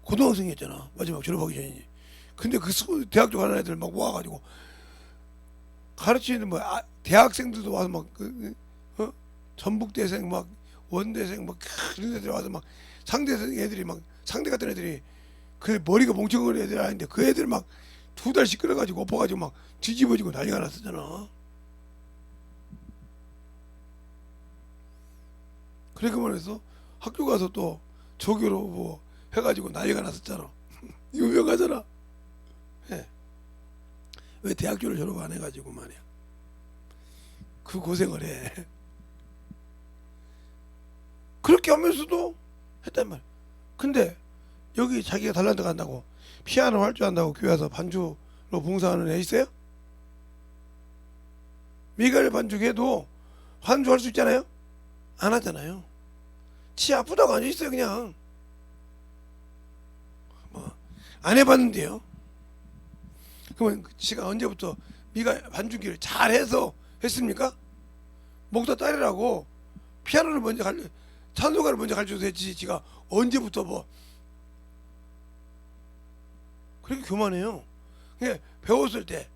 고등학생이었잖아. 마지막 졸업하기 전이지. 근데 그 대학교 가는 애들 막 모아가지고 가르치는 대학생들도 와서 막 전북대생 막 원대생 막 이런 애들 와서 막 상대생 애들이 막 상대 같은 애들이 그 머리가 멍청한 애들 아닌데 그 애들 막 2달씩 끌어가지고 엎어가지고 막 뒤집어지고 난리가 났었잖아. 그러니까 말해서 학교 가서 또 조교로 뭐 해가지고 난리가 났었잖아. 유명하잖아. 예. 왜 대학교를 졸업 안 해가지고 말이야. 그 고생을 해. 그렇게 하면서도 했단 말이야. 근데 여기 자기가 달란트 간다고 피아노 할 줄 안다고 교회 와서 반주로 봉사하는 애 있어요? 미갈 반주해도 반주할 수 있잖아요? 안 하잖아요. 치 아프다고 앉아있어요 그냥. 안 해봤는데요. 그러면 지가 언제부터 미가 반주기를 잘해서 했습니까? 목사 딸이라고 피아노를 먼저 찬송가를 먼저 가르쳐서 했지. 지가 언제부터 뭐 그렇게 교만해요. 그냥 배웠을 때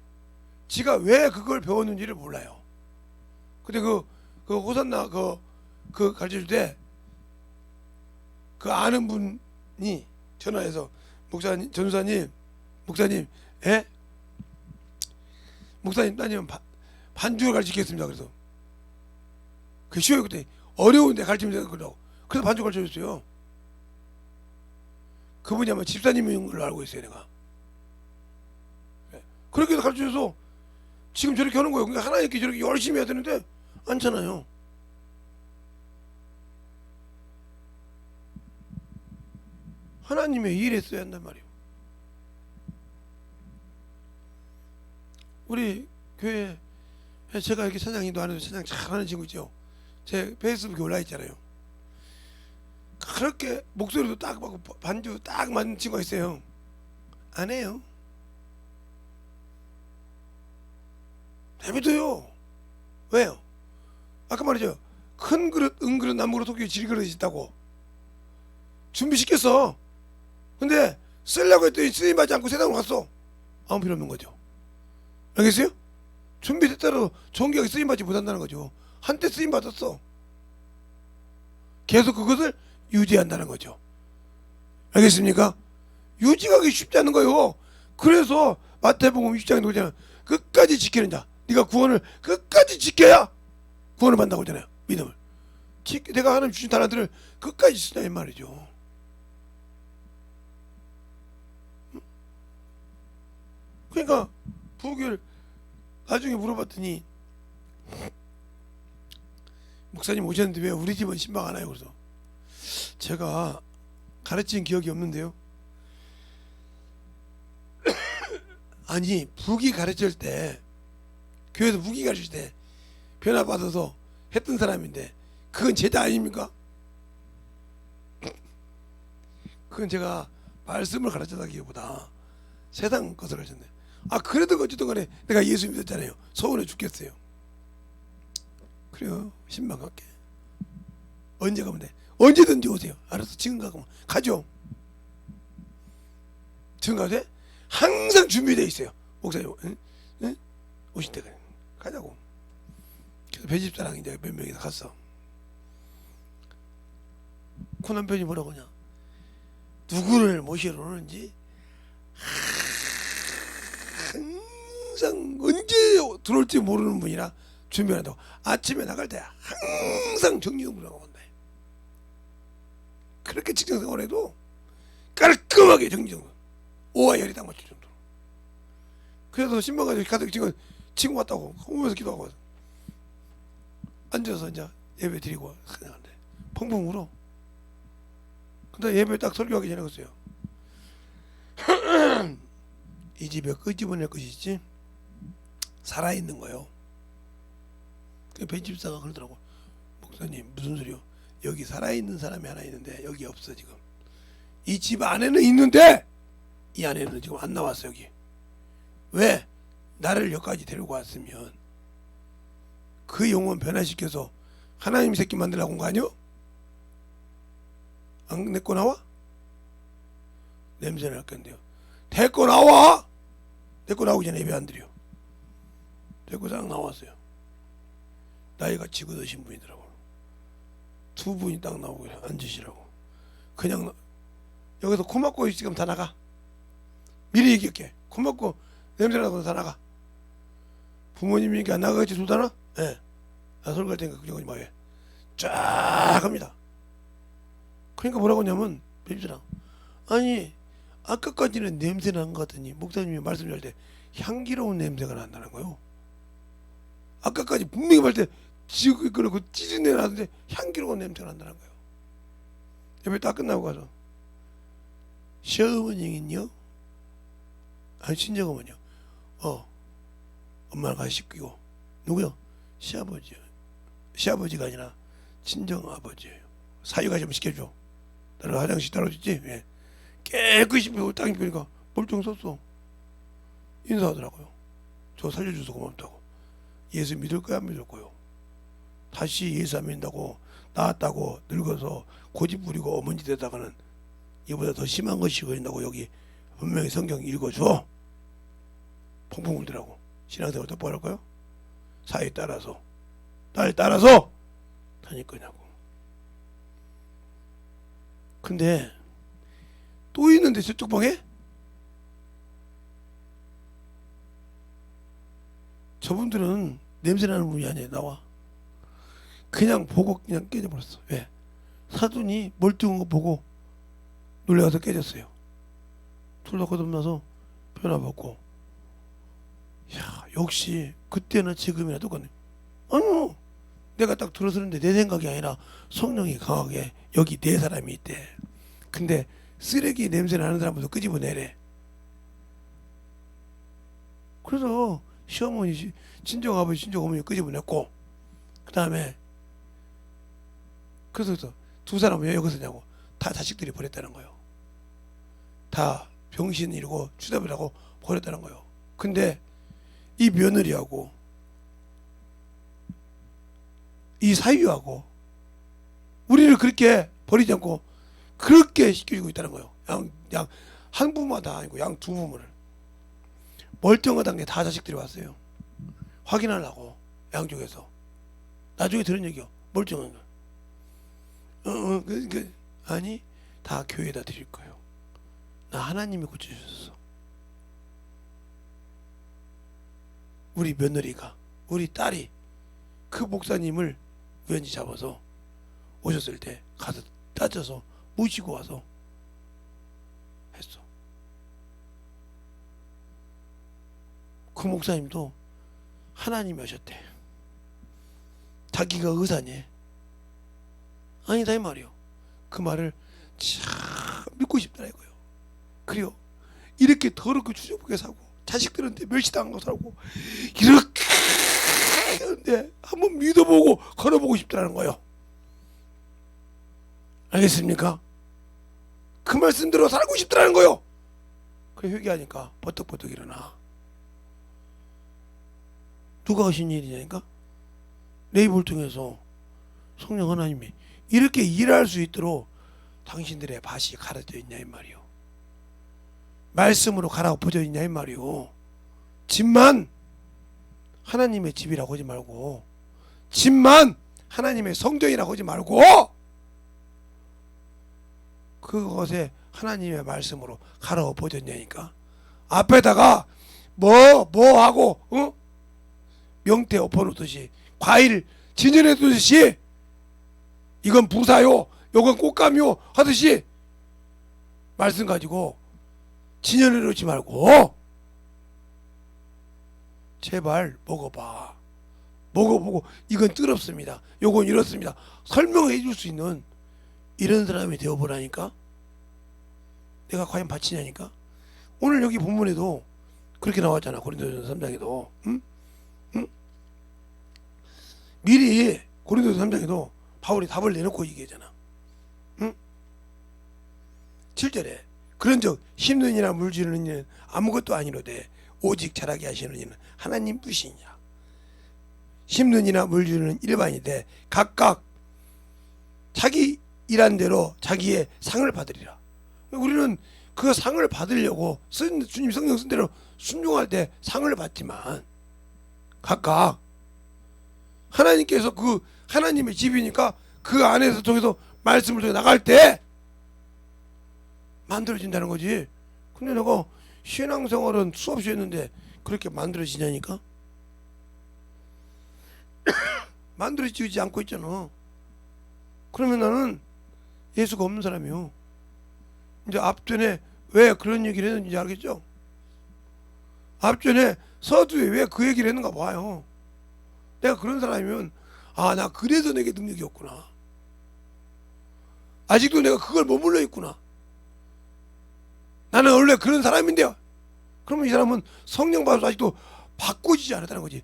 지가 왜 그걸 배웠는지를 몰라요. 근데 그 호산나 그 가르칠 때 그 아는 분이 전화해서 목사님, 전사님, 목사님, 예? 목사님 따님 반주를 가르치겠습니다. 그래서 그 쉬워요. 그때 어려운데 가르치면 되는 거라고. 그래서 반주 가르쳐줬어요. 그분이 아마 집사님인 걸로 알고 있어요, 내가. 그렇게 해서 가르쳐줘서 지금 저렇게 하는 거예요. 그러니까 하나님께 저렇게 열심히 해야 되는데 않잖아요. 하나님의 일에 써야 한단 말이에요. 우리 교회 제가 이렇게 찬양인도 안 해도 찬양 잘하는 친구 있죠. 제 페이스북에 올라 있잖아요. 그렇게 목소리도 딱 맞고 반주 딱 맞는 친구가 있어요. 안 해요. 내비둬요. 왜요? 아까 말이죠. 큰 그릇, 은그릇, 남그릇, 속에 질그릇이 있다고 준비시켰어. 근데 쓰려고 했더니 쓰임받지 않고 세상으로 갔어. 아무 필요 없는 거죠. 알겠어요? 준비됐다고 정기하게 쓰임받지 못한다는 거죠. 한때 쓰임받았어. 계속 그것을 유지한다는 거죠. 알겠습니까? 유지하기 쉽지 않은 거예요. 그래서 마태복음 6장에 나오잖아요. 끝까지 지키는 자. 네가 구원을 끝까지 지켜야 구원을 받는다고 하잖아요. 믿음을. 내가 하나님 주신 달란트를 끝까지 쓰냐 이 말이죠. 그러니까 부교를 나중에 물어봤더니 목사님 오셨는데 왜 우리 집은 신방 안 와요? 그래서 제가 가르친 기억이 없는데요. 아니 부기 가르칠 때 교회에서 무기 가르칠 때 변화받아서 했던 사람인데 그건 제자 아닙니까? 그건 제가 말씀을 가르쳤다기보다 세상 것을 가르쳤네. 그래도 어쨌든 간에 내가 예수 믿었잖아요. 서운해 죽겠어요. 그래요. 신방 갈게. 언제 가면 돼? 언제든지 오세요. 알았어. 지금 가면 가죠. 지금 가도 돼? 항상 준비되어 있어요. 목사님 응? 오실 때가 가자고. 그래서 배집사랑 이제 몇 명이나 갔어. 코 남편이 뭐라고 하냐, 누구를 모시러 오는지 항상 언제 들어올지 모르는 분이라 준비한다고. 아침에 나갈 때 항상 정리정돈하고 간다. 그렇게 직장생활해도 깔끔하게 정리정돈, 오와 열이 딱 맞출 정도로. 그래서 신방까지 가서 지금 친구 왔다고 오면서 기도하고 앉아서 이제 예배 드리고 그냥 한대. 펑펑 울어. 근데 예배 딱 설교하기 전에 그랬어요. 이 집에 끄집어낼 것이 있지 살아있는 거요. 그 배집사가 그러더라고. 목사님 무슨 소리요? 여기 살아있는 사람이 하나 있는데 여기 없어. 지금 이 집 안에는 있는데 이 안에는 지금 안 나왔어. 여기 왜? 나를 여기까지 데리고 왔으면 그 영혼 변화시켜서 하나님 새끼 만들라고 온 거 아니요? 안 내꺼 나와? 냄새 날 건데요. 데리고 나와! 데리고 나오기 전에 예배 안 드려. 데리고 딱 나왔어요. 나이가 지긋하신 분이더라고. 두 분이 딱 나오고 앉으시라고. 그냥 여기서 코 막고 지금 다 나가. 미리 얘기할게. 코 막고 냄새 나고 다 나가. 부모님이니까 안 나가겠지 둘다나? 예. 네. 나 설교할 테니까 그러지 마. 쫙 합니다. 그러니까 뭐라고 하냐면 뱀지랑 아니 아까까지는 냄새 난 것 같더니 목사님이 말씀할 때 향기로운 냄새가 난다는 거예요. 아까까지 분명히 말 때 지옥이 끓고 찌진 내 나는데 향기로운 냄새가 난다는 거예요. 예배 딱 끝나고 가서 시어머니는요? 아니 친정어머니요. 엄마랑 같이 씻기고. 누구요? 시아버지요. 시아버지가 아니라 친정아버지예요. 사위가 좀 시켜줘. 나는 화장실 따라줬지. 예. 깨끗이 딱 입으니까 멀쩡 섰어. 인사하더라고요. 저 살려줘서 고맙다고. 예수 믿을 거야 안 믿을 거요? 다시 예수 안 믿는다고 나왔다고 늙어서 고집 부리고 어머니 되다가는 이보다 더 심한 것이 걸린다고 여기 분명히 성경 읽어줘. 펑펑 울더라고. 신앙생활 똑바로 할 거요? 사위 따라서 딸 따라서 다닐 거냐고. 근데 또 있는데 저쪽 방에 저분들은 냄새나는 분이 아니에요. 나와 그냥 보고 그냥 깨져버렸어. 왜? 사돈이 멀뚱한 거 보고 놀래가서 깨졌어요. 둘 다 거듭나서 변화받고. 야, 역시 그때나 지금이나 똑같네. 아니요, 내가 딱 들어서는데 내 생각이 아니라 성령이 강하게 여기 네 사람이 있대. 근데 쓰레기 냄새 나는 사람부터 끄집어내래. 그래서 시어머니, 친정아버지, 친정어머니 끄집어냈고, 그 다음에 그래서 두 사람은 왜 여기서 냐고. 다 자식들이 버렸다는 거예요. 다 병신이고 추잡이라고 버렸다는 거예요. 근데 이 며느리하고 이 사위하고 우리를 그렇게 버리지 않고 그렇게 시켜주고 있다는 거예요. 양 한 부모다 아니고 양 두 부모를. 멀쩡하다는 게 다 자식들이 왔어요. 확인하려고 양쪽에서. 나중에 들은 얘기요. 멀쩡한 거. 아니 다 교회에다 드릴 거예요. 나 하나님이 고쳐주셨어. 우리 며느리가, 우리 딸이 그 목사님을 우연히 잡아서 오셨을 때 가서 따져서 모시고 와서 했어. 그 목사님도 하나님이 하셨대. 자기가 의사니. 아니다 이 말이요. 그 말을 참 믿고 싶다 이거요. 그래요. 이렇게 더럽게 추잡하게 사고 자식들한테 멸시당한 거 살고 이렇게 하는데 한번 믿어보고 걸어보고 싶다는 거예요. 알겠습니까? 그 말씀대로 살고 싶더라는 거요. 그래 회개하니까 버떡버떡 일어나. 누가 하신 일이냐니까? 내 입을 통해서 성령 하나님이 이렇게 일할 수 있도록 당신들의 밭이 가려져 있냐 이 말이요. 말씀으로 갈아엎어져 있냐 이 말이요. 집만 하나님의 집이라고 하지 말고, 집만 하나님의 성전이라고 하지 말고, 그것에 하나님의 말씀으로 갈아엎어졌냐니까. 앞에다가 뭐 하고 명태 엎어놓듯이, 과일 진열해 두듯이, 이건 부사요 요건 꽃감요 하듯이 말씀 가지고 진열해 놓지 말고 제발 먹어봐. 먹어보고 이건 뜨겁습니다, 요건 이렇습니다 설명해 줄 수 있는 이런 사람이 되어보라니까. 내가 과연 바치냐니까. 오늘 여기 본문에도 그렇게 나왔잖아. 고린도전서 3장에도 미리 고린도전서 3장에도 바울이 답을 내놓고 얘기하잖아. 7절에 그런즉 심는 이나 물지르는 이는 아무것도 아니로되 오직 자라게 하시는 이는 하나님 뿐이니라. 심는 이나 물지르는 일반이되 각각 자기 일한 대로 자기의 상을 받으리라. 우리는 그 상을 받으려고 주님 성령 쓴 대로 순종할 때 상을 받지만, 각각 하나님께서 그 하나님의 집이니까 그 안에서 통해서 말씀을 통해 나갈 때 만들어진다는 거지. 근데 내가 신앙생활은 수없이 했는데 그렇게 만들어지냐니까. 만들어지지 않고 있잖아. 그러면 나는 예수가 없는 사람이요. 이제 앞전에 왜 그런 얘기를 했는지 알겠죠? 앞전에 서두에 왜 그 얘기를 했는가 봐요. 내가 그런 사람이면 나 그래서 내게 능력이 없구나. 아직도 내가 그걸 머물러 있구나. 나는 원래 그런 사람인데요. 그러면 이 사람은 성령 받아서 아직도 바꾸지지 않았다는 거지.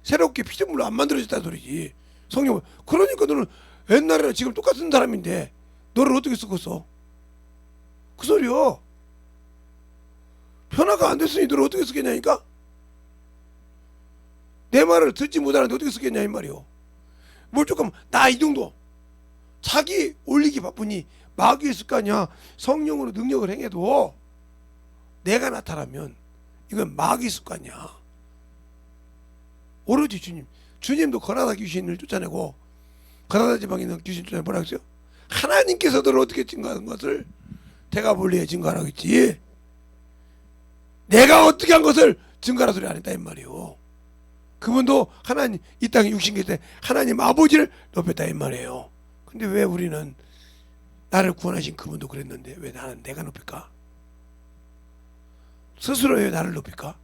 새롭게 피조물로 안 만들어졌다는 소리지. 성령. 그러니까 너는 옛날에랑 지금 똑같은 사람인데 너를 어떻게 쓰겠어? 그 소리요. 변화가 안 됐으니 너를 어떻게 쓰겠냐니까. 내 말을 듣지 못하는데 어떻게 쓰겠냐 이 말이요. 뭘 조금 나 이 정도 자기 올리기 바쁘니 마귀의 습관이야. 성령으로 능력을 행해도 내가 나타나면 이건 마귀 습관이야. 오로지 주님도 거라다 귀신을 쫓아내고 거라다 지방에 있는 귀신 쫓아내고 뭐라 그랬어요? 하나님께서 너를 어떻게 증거하는 것을 대가볼리에 증거하라고 했지, 내가 어떻게 한 것을 증거하라 소리 안 했다 이 말이에요. 그분도 하나님 이 땅에 육신 계실 때 하나님 아버지를 높였다 이 말이에요. 근데 왜 우리는 나를 구원하신 그분도 그랬는데 왜 나는 내가 높일까? 스스로 왜 나를 높일까?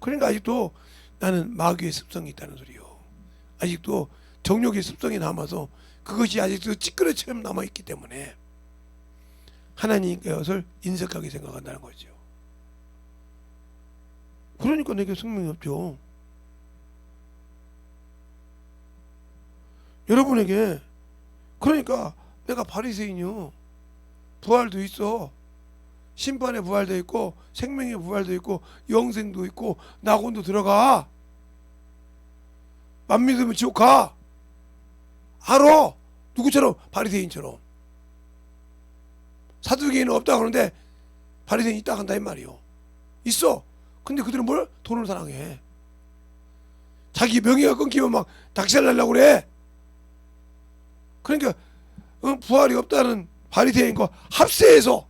그러니까 아직도 나는 마귀의 습성이 있다는 소리요. 아직도 정욕의 습성이 남아서 그것이 아직도 찌끄러처럼 남아있기 때문에 하나님의 것을 인색하게 생각한다는 거죠. 그러니까 내게 생명이 없죠. 여러분에게 그러니까 내가 바리새인이요. 부활도 있어. 심판의 부활도 있고 생명의 부활도 있고 영생도 있고 낙원도 들어가. 맘 믿으면 지옥 가. 알아. 누구처럼? 바리새인처럼. 사두개인은 없다 그러는데 바리새인이 있다 한다 이 말이요. 있어. 근데 그들은 뭘? 돈을 사랑해. 자기 명예가 끊기면 막 닭살 날라고 그래. 그러니까 부활이 없다는 바리새인과 합세해서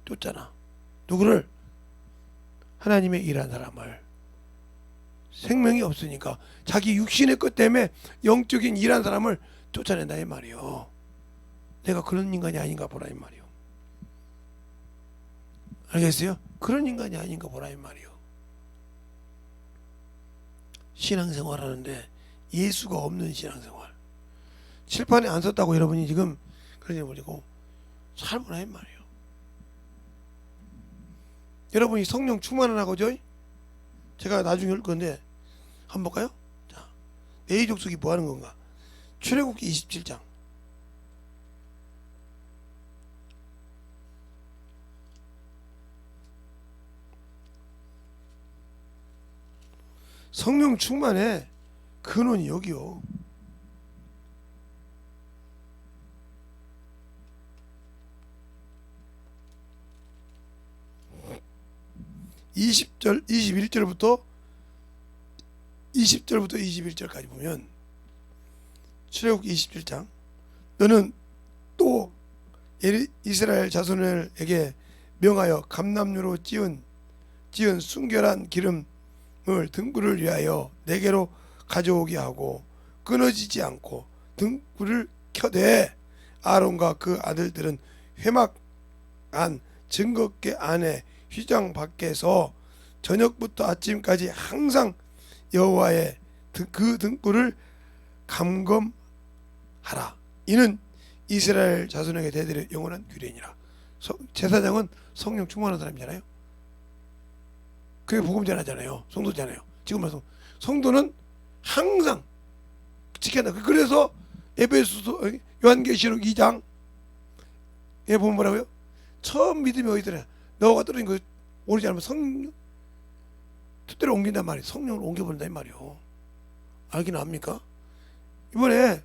쫓잖아. 누구를? 하나님의 일한 사람을. 생명이 없으니까 자기 육신의 것 때문에 영적인 일한 사람을 쫓아낸다 이 말이요. 내가 그런 인간이 아닌가 보라 이 말이요. 알겠어요? 그런 인간이 아닌가 보라 이 말이요. 신앙생활 하는데 예수가 없는 신앙생활. 칠판에 안 썼다고 여러분이 지금 그러지 버리고 살보라 이 말이요. 여러분이 성령 충만하고죠? 제가 나중에 올 건데 한번 볼까요? 자, 내 족속이 뭐 하는 건가? 출애굽기 27장 성령 충만의 근원이 여기요. 20절 21절부터 21절까지 보면 출애굽기 27장 너는 또 이스라엘 자손에게 명하여 감람류로 찌은 순결한 기름을 등불을 위하여 내게로 가져오게 하고 끊어지지 않고 등불을 켜되 아론과 그 아들들은 회막 안 증거궤 안에 휘장 밖에서 저녁부터 아침까지 항상 여호와의 그 등불을 감검하라. 이는 이스라엘 자손에게 대대로 영원한 규례니라. 제사장은 성령 충만한 사람이잖아요. 그게 복음 전하잖아요. 성도잖아요. 지금 말씀 성도는 항상 지켜야. 그래서 에베소서 요한계시록 2장에 보면 뭐라고요? 처음 믿음이 어디더라? 너가 떨어진 거 오르지 않으면 성령 뜻대로 옮긴단 말이에요. 성령을 옮겨버린다 이 말이에요. 알기는 합니까? 이번에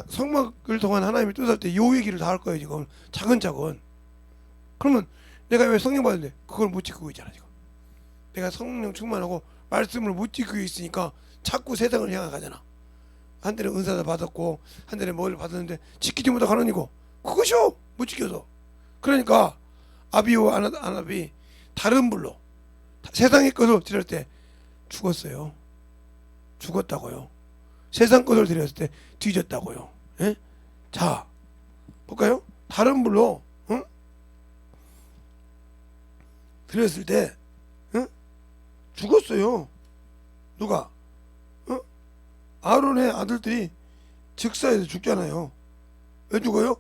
성막을 통한 하나님의 뜻할 때 요 얘기를 다 할 거예요. 지금 차근차근. 그러면 내가 왜 성령 받는데 그걸 못 지키고 있잖아. 지금 내가 성령 충만하고 말씀을 못 지키고 있으니까 자꾸 세상을 향해 가잖아. 한때는 은사도 받았고 한때는 뭘 받았는데 지키지 못하는 이고 그것이요 못 지켜서. 그러니까 아비와 아나비 다른 불로 세상의 것을 드릴 때 죽었어요. 죽었다고요. 세상 것을 드렸을 때 뒤졌다고요. 예? 자 볼까요? 다른 불로 드렸을 때 죽었어요. 누가? 아론의 아들들이 즉사에서 죽잖아요. 왜 죽어요?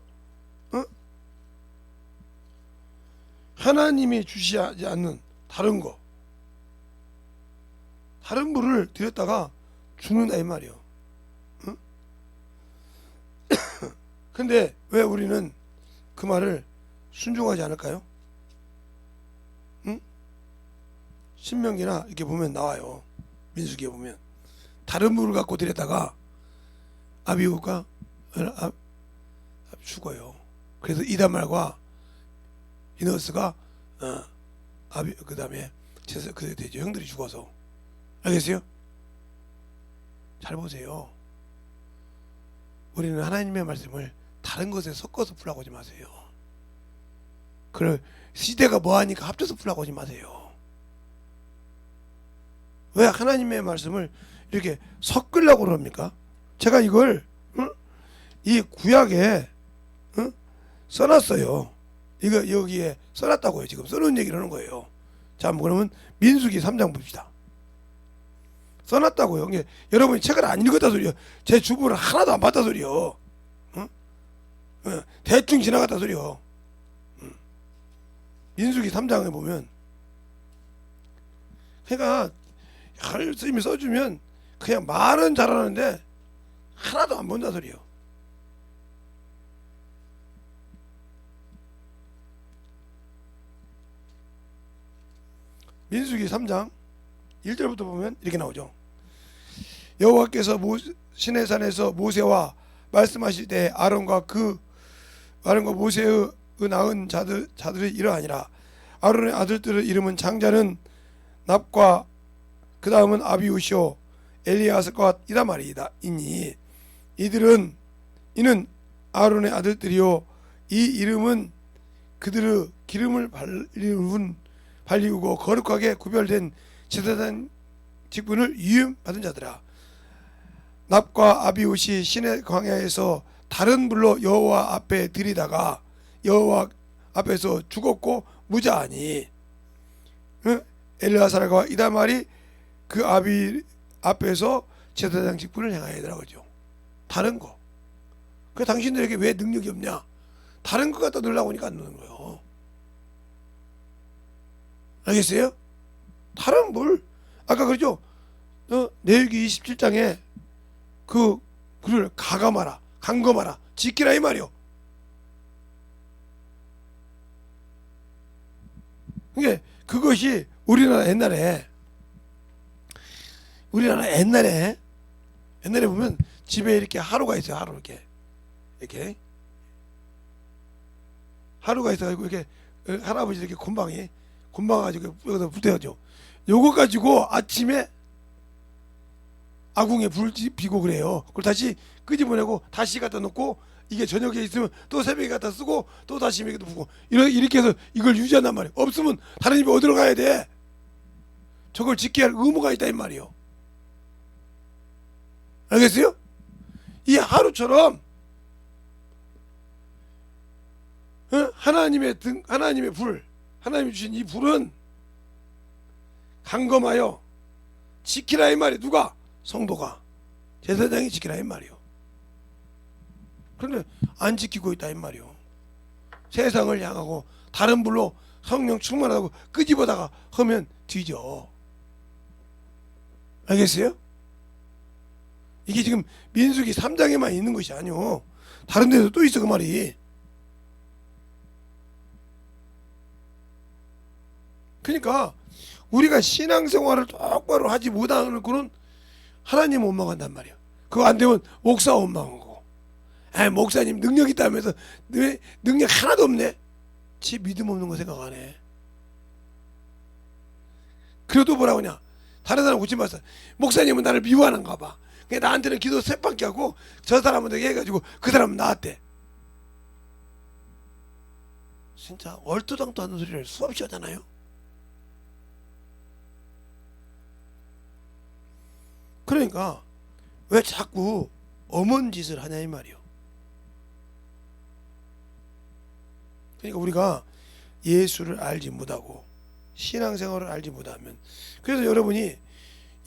하나님이 주시지 않는 다른 거, 다른 불을 드렸다가 죽는다 이 말이에요. 근데 왜 우리는 그 말을 순종하지 않을까요? 신명기나 이렇게 보면 나와요. 민수기에 보면 다른 불을 갖고 드렸다가 아비후가 죽어요. 그래서 이다말과 비너스가 그 다음에 그 되죠. 형들이 죽어서. 알겠어요? 잘 보세요. 우리는 하나님의 말씀을 다른 것에 섞어서 풀라고 하지 마세요. 그걸 시대가 뭐하니까 합쳐서 풀라고 하지 마세요. 왜 하나님의 말씀을 이렇게 섞으려고 그럽니까? 제가 이걸 이 구약에 써놨어요. 이거 여기에 써놨다고요. 지금 써놓은 얘기를 하는 거예요. 자, 그러면 민수기 3장 봅시다. 써놨다고요. 여러분이 책을 안 읽었다 소리요. 제 주부를 하나도 안 봤다 소리요. 대충 지나갔다 소리요. 민수기 3장에 보면 그러니까 하나님이 써주면 그냥 말은 잘하는데 하나도 안 본다 소리요. 민수기 3장 1절부터 보면 이렇게 나오죠. 여호와께서 시내산에서 모세와 말씀하실 때 아론과 모세의 낳은 자들의 이러하니라. 아론의 아들들의 이름은 장자는 납과 그 다음은 아비우시오 엘리아스과 이다말이다. 이는 아론의 아들들이요 이 이름은 그들의 기름을 발리우고 거룩하게 구별된 제사장 직분을 위임받은 자들아. 납과 아비우시 시내 광야에서 다른 불로 여호와 앞에 들이다가 여호와 앞에서 죽었고 무자하니 엘리아사과 이다말이 그 아비 앞에서 제사장 직분을 행하여더라 그죠. 다른 거. 그 당신들에게 왜 능력이 없냐? 다른 거 갖다 넣으려고 하니까 안 넣는 거예요. 알겠어요? 다른 불. 아까 그러죠? 레위기 27장에 그를 가감하라, 강검하라, 지키라 이 말이요. 그게 그것이 우리나라 옛날에 우리나라 옛날에 보면 집에 이렇게 하루가 있어요. 하루 이렇게 하루가 있어가지고 이렇게 할아버지 이렇게 곤방 가지고 여기다 불 때야죠. 요거 가지고 아침에 아궁이에 불 피고 그래요. 그걸 다시 끄집어내고 다시 갖다 놓고 이게 저녁에 있으면 또 새벽에 갖다 쓰고 또 다시 이렇게 부고 이렇게 해서 이걸 유지한단 말이에요. 없으면 다른 집에 어디로 가야 돼? 저걸 지켜야 할 의무가 있다 이 말이에요. 알겠어요? 이 하루처럼 하나님의 불, 하나님이 주신 이 불은 강검하여 지키라 이 말이에요. 누가? 성도가, 제사장이 지키라 이 말이에요. 그런데 안 지키고 있다 이 말이에요. 세상을 향하고 다른 불로 성령 충만하다고 끄집어다가 하면 뒤져. 알겠어요? 이게 지금 민수기 3장에만 있는 것이 아니오. 다른 데도 또 있어 그 말이. 그러니까 우리가 신앙생활을 똑바로 하지 못하는 거는 하나님 원망한단 말이야. 그거 안 되면 목사 원망하고. 목사님 능력 있다면서 왜 능력 하나도 없네? 지 믿음 없는 거 생각 안 해. 그래도 뭐라고 하냐? 다른 사람 고치 마서 목사님은 나를 미워하는가 봐. 그냥 나한테는 기도 셋밖에 하고 저 사람한테 해가지고 그 사람은 나한테 진짜 얼토당토 하는 소리를 수없이 하잖아요. 그러니까 왜 자꾸 엄한 짓을 하냐 이 말이요. 그러니까 우리가 예수를 알지 못하고 신앙생활을 알지 못하면, 그래서 여러분이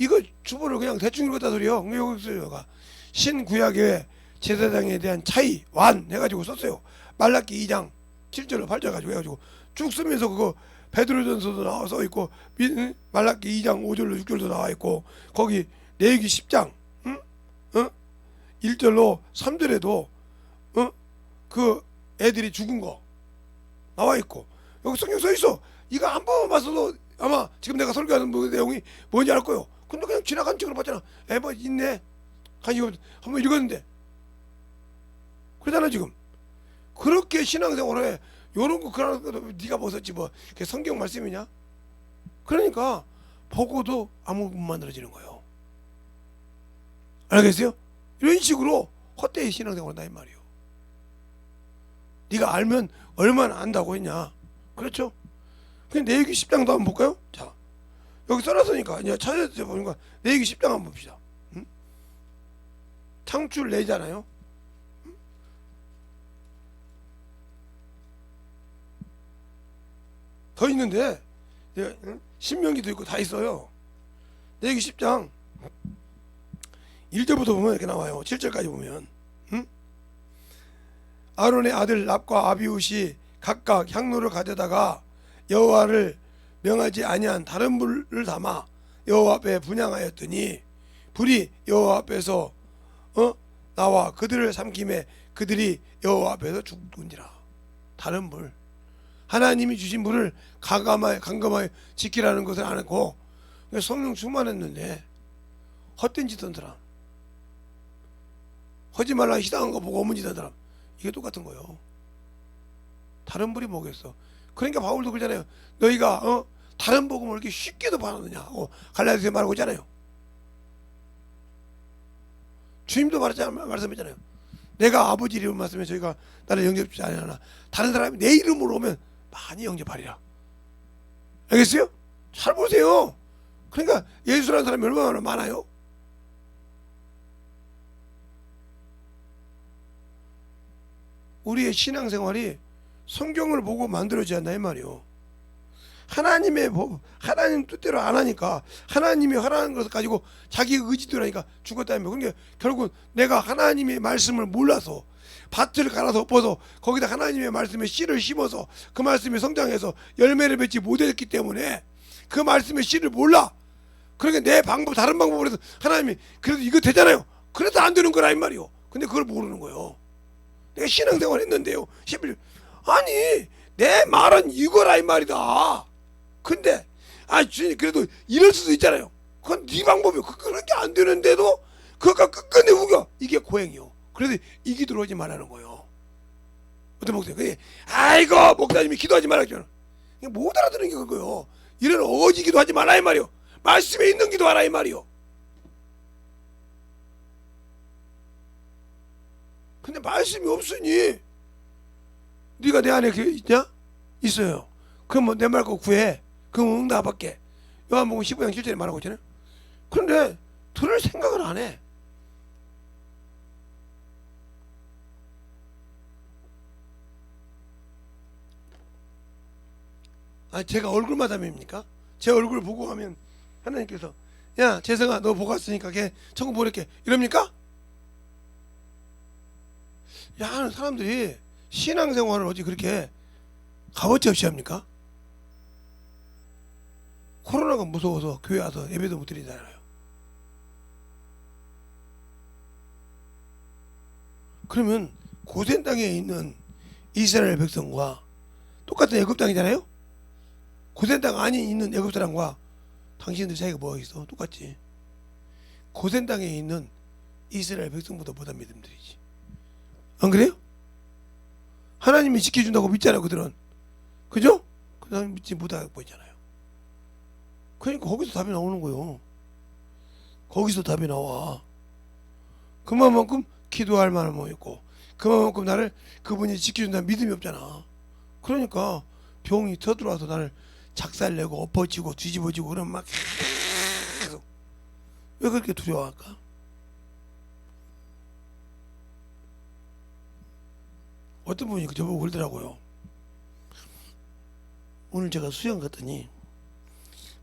이거 주보를 그냥 대충 읽었다 소리요. 여기가 신구약의 제사장에 대한 차이 완 해가지고 썼어요. 말라기 2장 7절로 8절 가지고 해가지고 쭉 쓰면서 그거 베드로전서도 나와서 있고 말라기 2장 5절로 6절도 나와 있고 거기 레위기 10장 1절로 3절에도 그 애들이 죽은 거 나와 있고 여기 성경 써 있어. 이거 한 번만 봤어도 아마 지금 내가 설교하는 내용이 뭔지 알 거예요. 근데 그냥 지나간 책으로 봤잖아. 뭐 있네. 한번 읽었는데. 그러잖아 지금. 그렇게 신앙생활에 요런 거 그런 거 네가 벗었지 뭐 그게 성경 말씀이냐? 그러니까 보고도 아무 못 만들어지는 거예요. 알겠어요? 이런 식으로 헛되이 신앙생활 한다 이 말이에요. 네가 알면 얼마나 안다고 했냐? 그렇죠? 그냥 레위기 10장도 한번 볼까요? 자, 여기 써놨으니까 이제 찾아서 보니까 레위기 10장 한번 봅시다. 창출 내잖아요. 더 있는데 신명기도 있고 다 있어요. 레위기 10장 1절부터 보면 이렇게 나와요. 7절까지 보면 아론의 아들 납과 아비웃이 각각 향로를 가져다가 여호와를 명하지 아니한 다른 불을 담아 여호와 앞에 분향하였더니 불이 여호와 앞에서 나와 그들을 삼킴에 그들이 여호와 앞에서 죽은지라. 다른 불, 하나님이 주신 불을 강검하여 지키라는 것을 안 했고 성령 충만했는데 헛된 짓 한 사람, 하지 말라 희당한 거 보고 어머니 한 사람, 이게 똑같은 거예요. 다른 불이 뭐겠어. 그러니까 바울도 그러잖아요. 너희가 다른 복음을 이렇게 쉽게도 받았느냐 하고 갈라디아서에 말하고 있잖아요. 주님도 말씀했잖아요. 내가 아버지 이름을 말씀해 저희가 나를 영접하지 아니하나 다른 사람이 내 이름으로 오면 많이 영접하리라. 알겠어요? 잘 보세요. 그러니까 예수라는 사람이 얼마나 많아요. 우리의 신앙생활이 성경을 보고 만들어지지 않나 이 말이요. 하나님의 법, 하나님 뜻대로 안 하니까 하나님이 하라는 것을 가지고 자기 의지대로 하니까 죽었다며. 그러니까 결국은 내가 하나님의 말씀을 몰라서 밭을 갈아서 엎어서 거기다 하나님의 말씀에 씨를 심어서 그 말씀이 성장해서 열매를 맺지 못했기 때문에 그 말씀의 씨를 몰라. 그러니까 내 방법 다른 방법으로 해서 하나님이 그래도 이거 되잖아요. 그래도 안 되는 거라 이 말이요. 근데 그걸 모르는 거예요. 내가 신앙생활 했는데요. 11년. 아니 내 말은 이거라 이 말이다. 근데 주님 그래도 이럴 수도 있잖아요. 그건 네 방법이요. 그런 게 안 되는데도 그가 끝끝내 우겨. 이게 고행이요. 그래서 이 기도를 하지 말라는 거예요. 어떤 목사님, 아이고 목사님이 기도하지 말라죠. 못 알아듣는 게 그거요. 이런 어거지 기도하지 말라 이 말이요. 말씀에 있는 기도하라 이 말이요. 근데 말씀이 없으니 네가 내 안에 있냐? 있어요. 그럼 내 말 거 구해. 그럼 응답할게. 요한복음 15장 7절에 말하고 있잖아요. 그런데 들을 생각을 안 해. 아, 제가 얼굴만 닮입니까? 제 얼굴 보고 하면 하나님께서 야 재성아 너 보고 왔으니까 걔 천국 보낼게 이럽니까? 야 하는 사람들이 신앙생활을 어찌 그렇게 값어치 없이 합니까? 코로나가 무서워서 교회 와서 예배도 못 드리잖아요. 그러면 고센 땅에 있는 이스라엘 백성과 똑같은 애굽 땅이잖아요. 고센 땅 안에 있는 애굽 사람과 당신들 사이가 뭐가 있어? 똑같지. 고센 땅에 있는 이스라엘 백성보다 보다 믿음들이지. 안 그래요? 하나님이 지켜준다고 믿잖아요. 그들은. 그죠? 그 사람 믿지 못하고 보이잖아요. 그러니까 거기서 답이 나오는 거예요. 거기서 답이 나와. 그만큼 기도할 만한 있고 그만큼 나를 그분이 지켜준다는 믿음이 없잖아. 그러니까 병이 터들어와서 나를 작살내고 엎어지고 뒤집어지고 그러면 막 계속 왜 그렇게 두려워할까? 어떤 분이 저보고 그러더라고요. 오늘 제가 수영 갔더니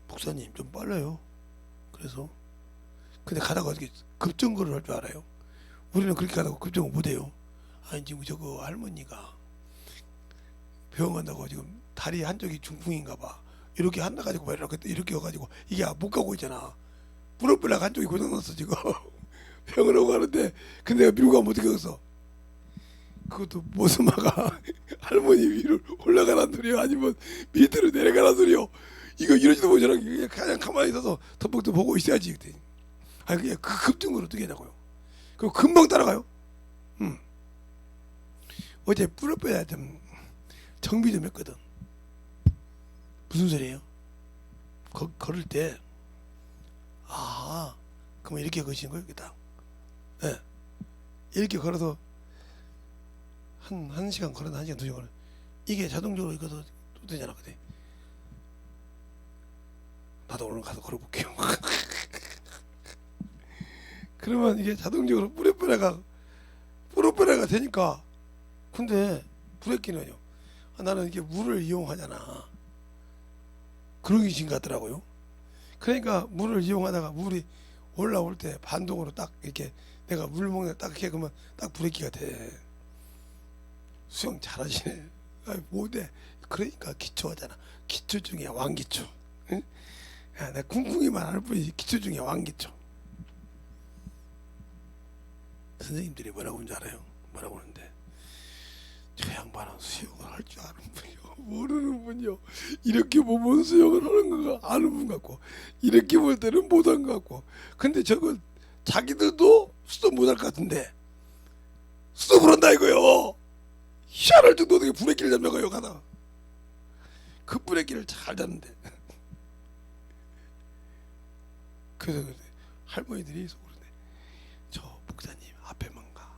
목사님 좀 빨라요. 그래서 근데 가다가 어떻게 급정거를 할 줄 알아요? 우리는 그렇게 가다가 급정거 못해요. 아니 지금 저거 할머니가 병원 간다고 지금 다리 한쪽이 중풍인가 봐. 이렇게 한다 가지고 이렇게 와가지고 이게 못 가고 있잖아. 무릎불락 한쪽이 고장났어 지금. 병원으로 가는데 근데 내가 미루고 가면 어떻게 했어? 그것도 모스마가 할머니 위로 올라가란 소리요 아니면 밑으로 내려가란 소리요. 이거 이러지도 못하라. 그냥 가만히 있어서 덮벅도 보고 있어야지. 그때. 아니 그냥 그 급증을 어떻게 하냐고요. 그럼 금방 따라가요. 어제 뿔을 빼야 좀 정비 좀 했거든. 무슨 소리예요? 걸을 때 그러면 이렇게 거시는 거예요. 딱. 네. 이렇게 걸어서 한 시간 걸어도 1시간 2시간 걸어. 이게 자동적으로 이거도 되잖아. 그때. 나도 오늘 가서 걸어볼게요. 그러면 이게 자동적으로 뿌레뿌레가 되니까. 근데 브레이크는요. 나는 이게 물을 이용하잖아. 그런 기신 같더라고요. 그러니까 물을 이용하다가 물이 올라올 때 반동으로 딱 이렇게 내가 물 먹는 딱 이렇게 그러면 딱 브레이크가 돼. 수영 잘하시네. 못해. 그러니까 기초하잖아. 기초 중에 왕기초. 응? 야, 내가 쿵쿵이만 할 뿐이지 기초 중에 왕기초. 선생님들이 뭐라고 하는 줄 알아요? 뭐라고 하는데 저 양반은 수영을 할 줄 아는 분이요 모르는 분이요 이렇게 보면 수영을 하는 거가 아는 분 같고 이렇게 볼 때는 못한 것 같고 근데 저거 자기들도 수도 못할 것 같은데 수도을 한다 이거요. 희한할 정도 어떻게 브레이크를 잡혀가요 가다가 그 브레이크를 잘 잡는데 그래서 할머니들이 속으로네 저 목사님 앞에만 가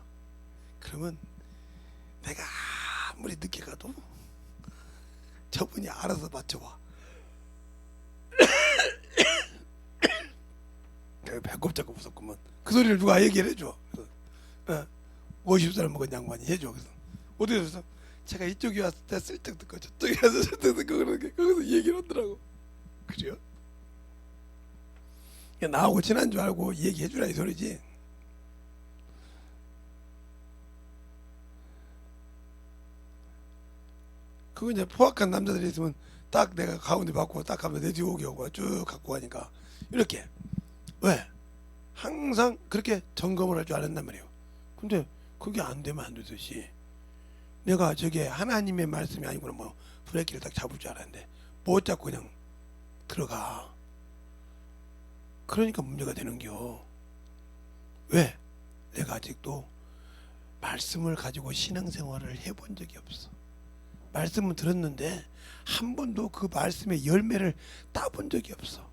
그러면 내가 아무리 늦게 가도 저분이 알아서 맞춰와. 배꼽 잡고 무섭구만. 그 소리를 누가 얘기를 해줘. 50살 먹은 양반이 해줘. 그래서 어디서 그래서 제가 이쪽에 왔을 때 슬쩍 듣고 저쪽에 와서 슬쩍 듣고 그러는 거기서 얘기를 하더라고. 그래요? 나하고 친한 줄 알고 얘기해주라 이 소리지. 그거 이제 포악한 남자들이 있으면 딱 내가 가운데 받고 딱 가면 내 뒤에 오게 오고 쭉 갖고 가니까 이렇게 왜 항상 그렇게 점검을 할 줄 알았단 말이에요. 근데 그게 안 되면 안 되듯이 내가 저게 하나님의 말씀이 아니구나 뭐 브레이크를 딱 잡을 줄 알았는데 못 잡고 그냥 들어가. 그러니까 문제가 되는겨. 왜? 내가 아직도 말씀을 가지고 신앙생활을 해본 적이 없어. 말씀은 들었는데 한 번도 그 말씀의 열매를 따본 적이 없어.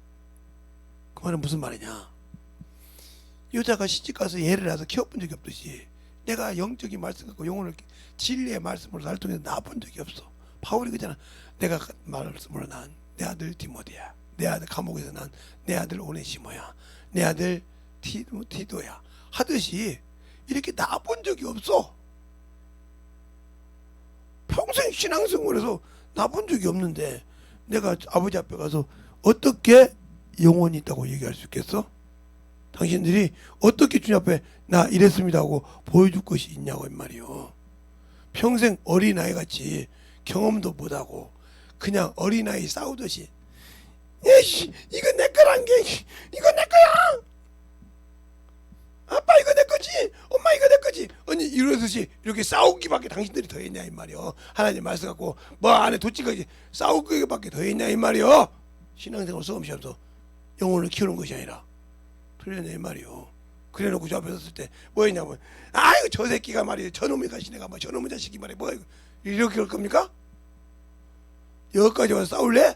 그 말은 무슨 말이냐? 여자가 시집가서 애를 낳아서 키워본 적이 없듯이 내가 영적인 말씀 갖고 영혼을 진리의 말씀으로 날 통해서 낳아본 적이 없어. 바울이 그잖아. 내가 말씀으로 낳은 내 아들 디모데야, 내 아들 감옥에서 난 내 아들 오네시모야, 내 아들 티도야 하듯이 이렇게 낳아본 적이 없어. 평생 신앙생활에서 낳아본 적이 없는데 내가 아버지 앞에 가서 어떻게 영혼이 있다고 얘기할 수 있겠어? 당신들이 어떻게 주님 앞에 나 이랬습니다 하고 보여줄 것이 있냐고 이 말이요. 평생 어린아이 같이 경험도 못하고 그냥 어린아이 싸우듯이 에이씨 이거 내 거란 게 이거 내 거야, 아빠 이거 내 거지, 엄마 이거 내 거지, 언니 이러듯이 이렇게 싸우기밖에 당신들이 더 했냐 이 말이요. 하나님 말씀 갖고 뭐 안에 도치까지 싸우기밖에 더 했냐 이 말이요. 신앙생활 수없이 하면서 영혼을 키우는 것이 아니라 틀렸네 이 말이요. 그래놓고 저 앞에 섰을 때 뭐 했냐면 아이고 저 새끼가 말이야, 저놈이 가시네가 뭐 저놈의 자식이 말이야 뭐 이렇게 할 겁니까? 여기까지 와서 싸울래?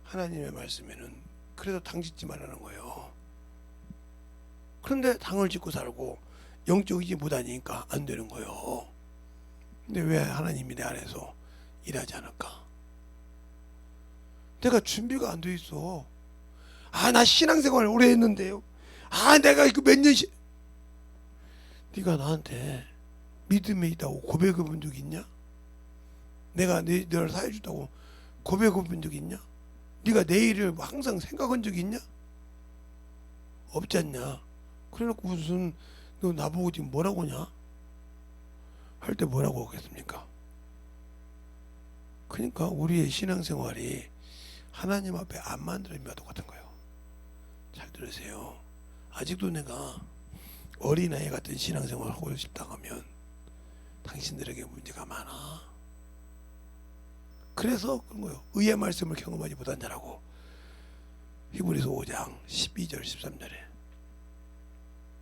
하나님의 말씀에는 그래도 당 짓지 말라는 거예요. 그런데 당을 짓고 살고 영적이지 못하니까 안 되는 거예요. 근데 왜 하나님이 내 안에서 일하지 않을까? 내가 준비가 안 돼 있어. 아, 나 신앙생활 오래 했는데요. 아, 내가 이거 몇 년씩. 네가 나한테 믿음에 있다고 고백해 본 적 있냐? 내가 너를 사해준다고 고백해 본 적 있냐? 네가 내일을 항상 생각한 적 있냐? 없지 않냐? 그래놓고 무슨 너 나보고 지금 뭐라고 하냐? 할 때 뭐라고 하겠습니까? 그러니까 우리의 신앙생활이 하나님 앞에 안 만들어지면 똑같은 거예요. 잘 들으세요. 아직도 내가 어린아이 같은 신앙생활을 하고 싶다 하면 당신들에게 문제가 많아. 그래서 그런 거예요. 의의 말씀을 경험하지 못한 자라고. 히브리서 5장 12절 13절에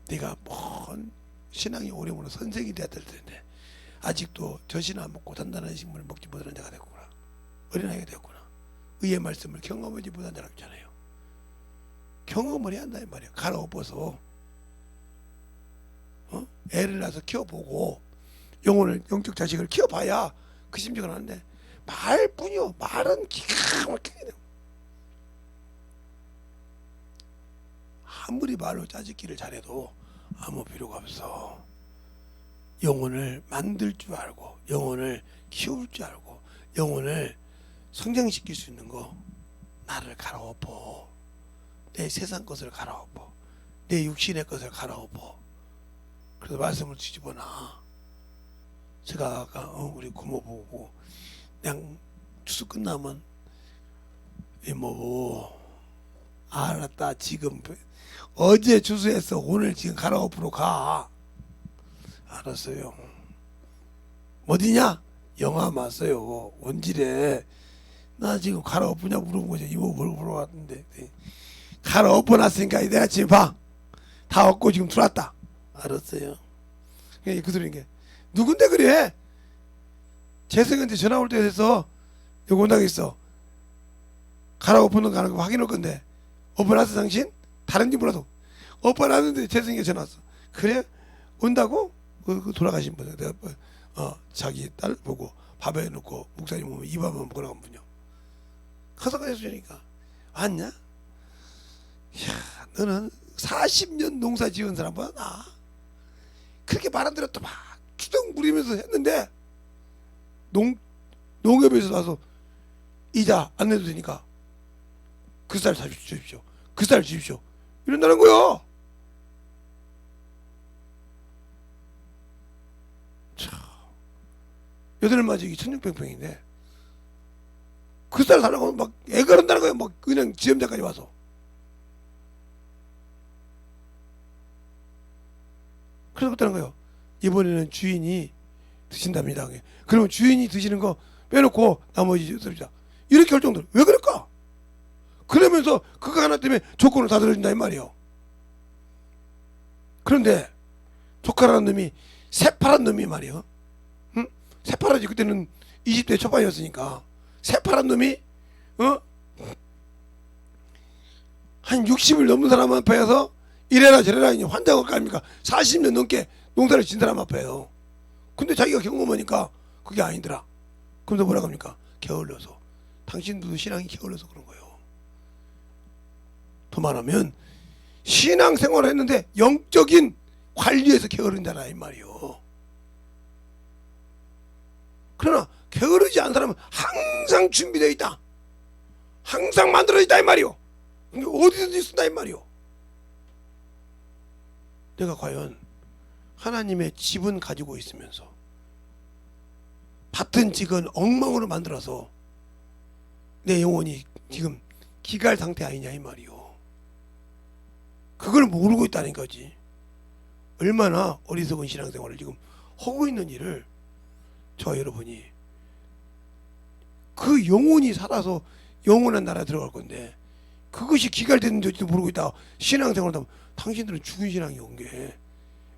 네가 먼 신앙이 오래보는 선생이 되었을 텐데 아직도 젖이나 안 먹고 단단한 식물을 먹지 못하는 자가 됐구나. 어린아이가 되었구나. 의의 말씀을 경험하지 못한 자라고 했잖아요. 경험을 해야 한다 이 말이에요. 갈아엎어서 애를 낳아서 키워보고 영혼을 영적 자식을 키워봐야 그 심정을 하는데 말뿐이요. 말은 기가 막히게 돼요. 아무리 말로 짜집기를 잘해도 아무 필요가 없어. 영혼을 만들 줄 알고 영혼을 키울 줄 알고 영혼을 성장시킬 수 있는 거 나를 갈아엎어. 내 세상 것을 갈아엎어. 내 육신의 것을 갈아엎어. 그래서 말씀을 뒤집어놔. 제가 아까 우리 고모 보고 그냥 추수 끝나면 이모 알았다 지금 어제 추수했어 오늘 지금 갈아엎으러 가. 알았어요. 어디냐? 영화 왔어요. 원질에 나 지금 갈아엎으냐 물어본 거죠. 이모 뭘 물어봤는데 갈아엎어놨으니까 내가 지금 봐. 다 엎고 지금 들어왔다. 알았어요. 그 소리인 게 누군데 그래? 재승한테 전화 올 때 돼서 여기 온다고 했어. 갈아엎는 거 가는 거 확인할 건데 엎어놨어 당신? 다른지 몰라도 엎어놨는데 재승이가 전화 왔어. 그래? 온다고? 그 돌아가신 분이야. 내가 자기 딸 보고 밥에 넣고 목사님 오면 이 밥만 먹으라고 한 분이요. 가서 가셨으니까 왔냐? 이야 너는 40년 농사 지은 사람보다 나 그렇게 말 안 들었다 막 추정 부리면서 했는데 농협에서 와서 이자 안 내도 되니까 그 쌀 주십시오. 그 쌀 주십시오. 이런다는 거야. 참 여덟 마지기 1600평인데 그 쌀 살라고 막 애가 그런다는 거야. 막 그냥 지점장까지 와서. 그래서 그랬다는 거예요. 이번에는 주인이 드신답니다. 그러면 주인이 드시는 거 빼놓고 나머지 씁시다. 이렇게 할 정도로. 왜 그럴까? 그러면서 그거 하나 때문에 조건을 다 들어준다 이 말이에요. 그런데 조카라는 놈이 새파란 놈이 말이에요. 응? 새파라지. 그때는 20대 초반이었으니까. 새파란 놈이 한 60을 넘는 사람 앞에서 이래라 저래라 이제 환장할 거 아닙니까? 40년 넘게 농사를 진 사람 앞에요. 근데 자기가 경험하니까 그게 아니더라. 그러면서 뭐라고 합니까? 게을러서. 당신들도 신앙이 게을러서 그런 거예요. 더 말하면 신앙생활을 했는데 영적인 관리에서 게으른다라 이 말이요. 그러나 게으르지 않은 사람은 항상 준비되어 있다. 항상 만들어져 있다 이 말이요. 어디든지 쓴다 이 말이요. 내가 과연 하나님의 집은 가지고 있으면서 밭은 지금 엉망으로 만들어서 내 영혼이 지금 기갈 상태 아니냐 이 말이요. 그걸 모르고 있다는 거지. 얼마나 어리석은 신앙생활을 지금 하고 있는 일을 저와 여러분이 그 영혼이 살아서 영원한 나라에 들어갈 건데 그것이 기갈되는지도 모르고 있다 신앙생활을 하면 당신들은 죽은 신앙이 온 게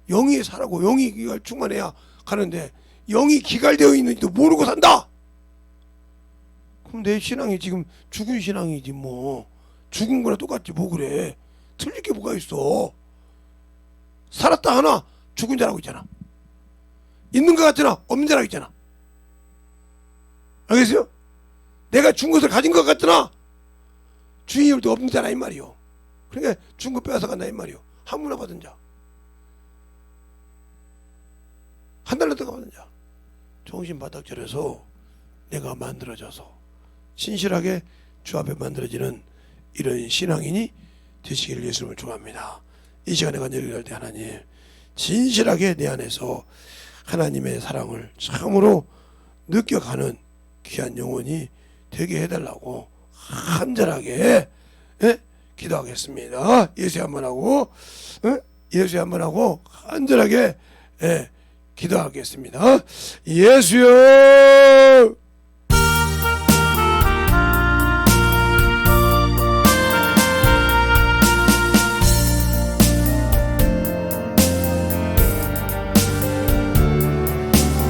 영이 살아고 영이 기갈 충만해야 가는데 영이 기갈되어 있는지도 모르고 산다. 그럼 내 신앙이 지금 죽은 신앙이지 뭐. 죽은 거나 똑같지 뭐 그래. 틀릴 게 뭐가 있어. 살았다 하나 죽은 자라고 있잖아. 있는 것 같잖아 없는 자라고 있잖아. 알겠어요? 내가 준 것을 가진 것 같잖아 주인님도 없는 자라 이 말이요. 그러니까 준 거 빼앗아 간다 이 말이요. 한문화 받은 자, 한 달러 동안 받은 자, 정신 바닥 차려서 내가 만들어져서 신실하게 주 앞에 만들어지는 이런 신앙인이 되시기를 예수님을 축원합니다. 이 시간에 간절히 기도할 때 하나님 진실하게 내 안에서 하나님의 사랑을 참으로 느껴가는 귀한 영혼이 되게 해달라고 간절하게 기도하겠습니다. 예수에 한번 하고 예수에 한번 하고 간절하게 기도하겠습니다. 예수여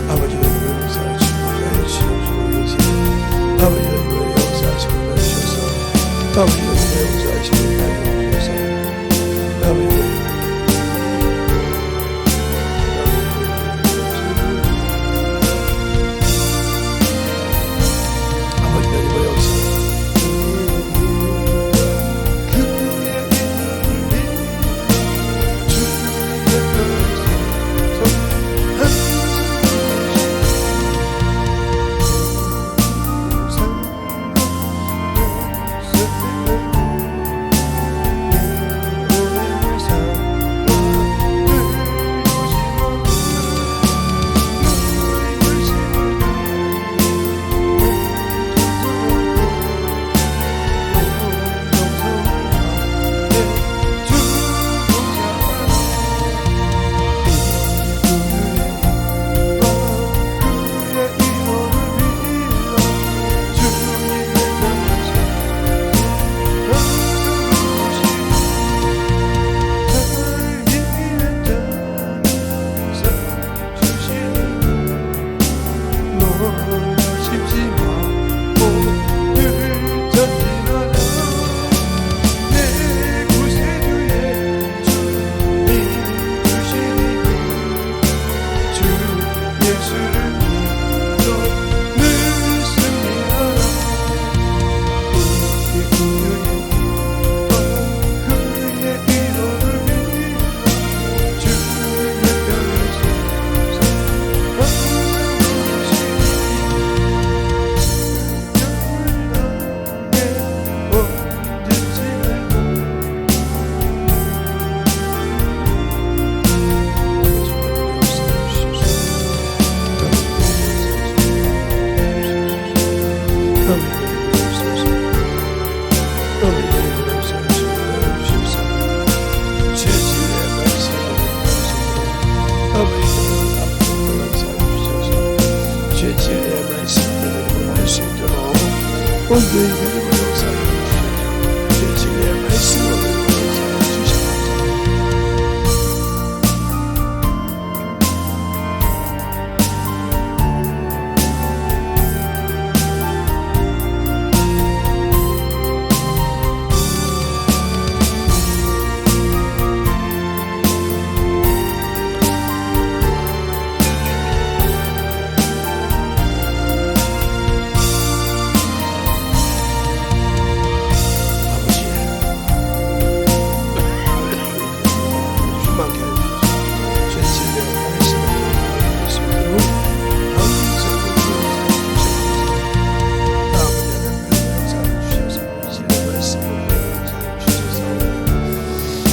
아버지의 용서하시고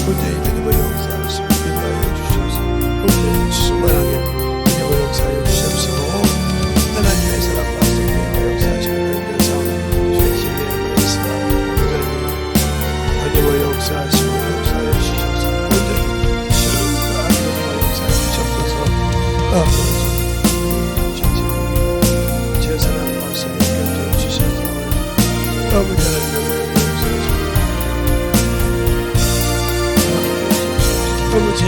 온전히 주님의 역사하시고 인도하여 주셔서 온전히 충만하게 주님의 역사하여 주시옵시고 하나님의 사랑과 성령의 역사하시고 인도하사 주의 진리의 말씀과 주님의 역사하시고 역사하여 주셔서 온전히 충만하게 주님의 역사하여 주시옵소서. 아버지 제 사랑과 성령의 역사하여 주셔서 아버지 하나님의 아버지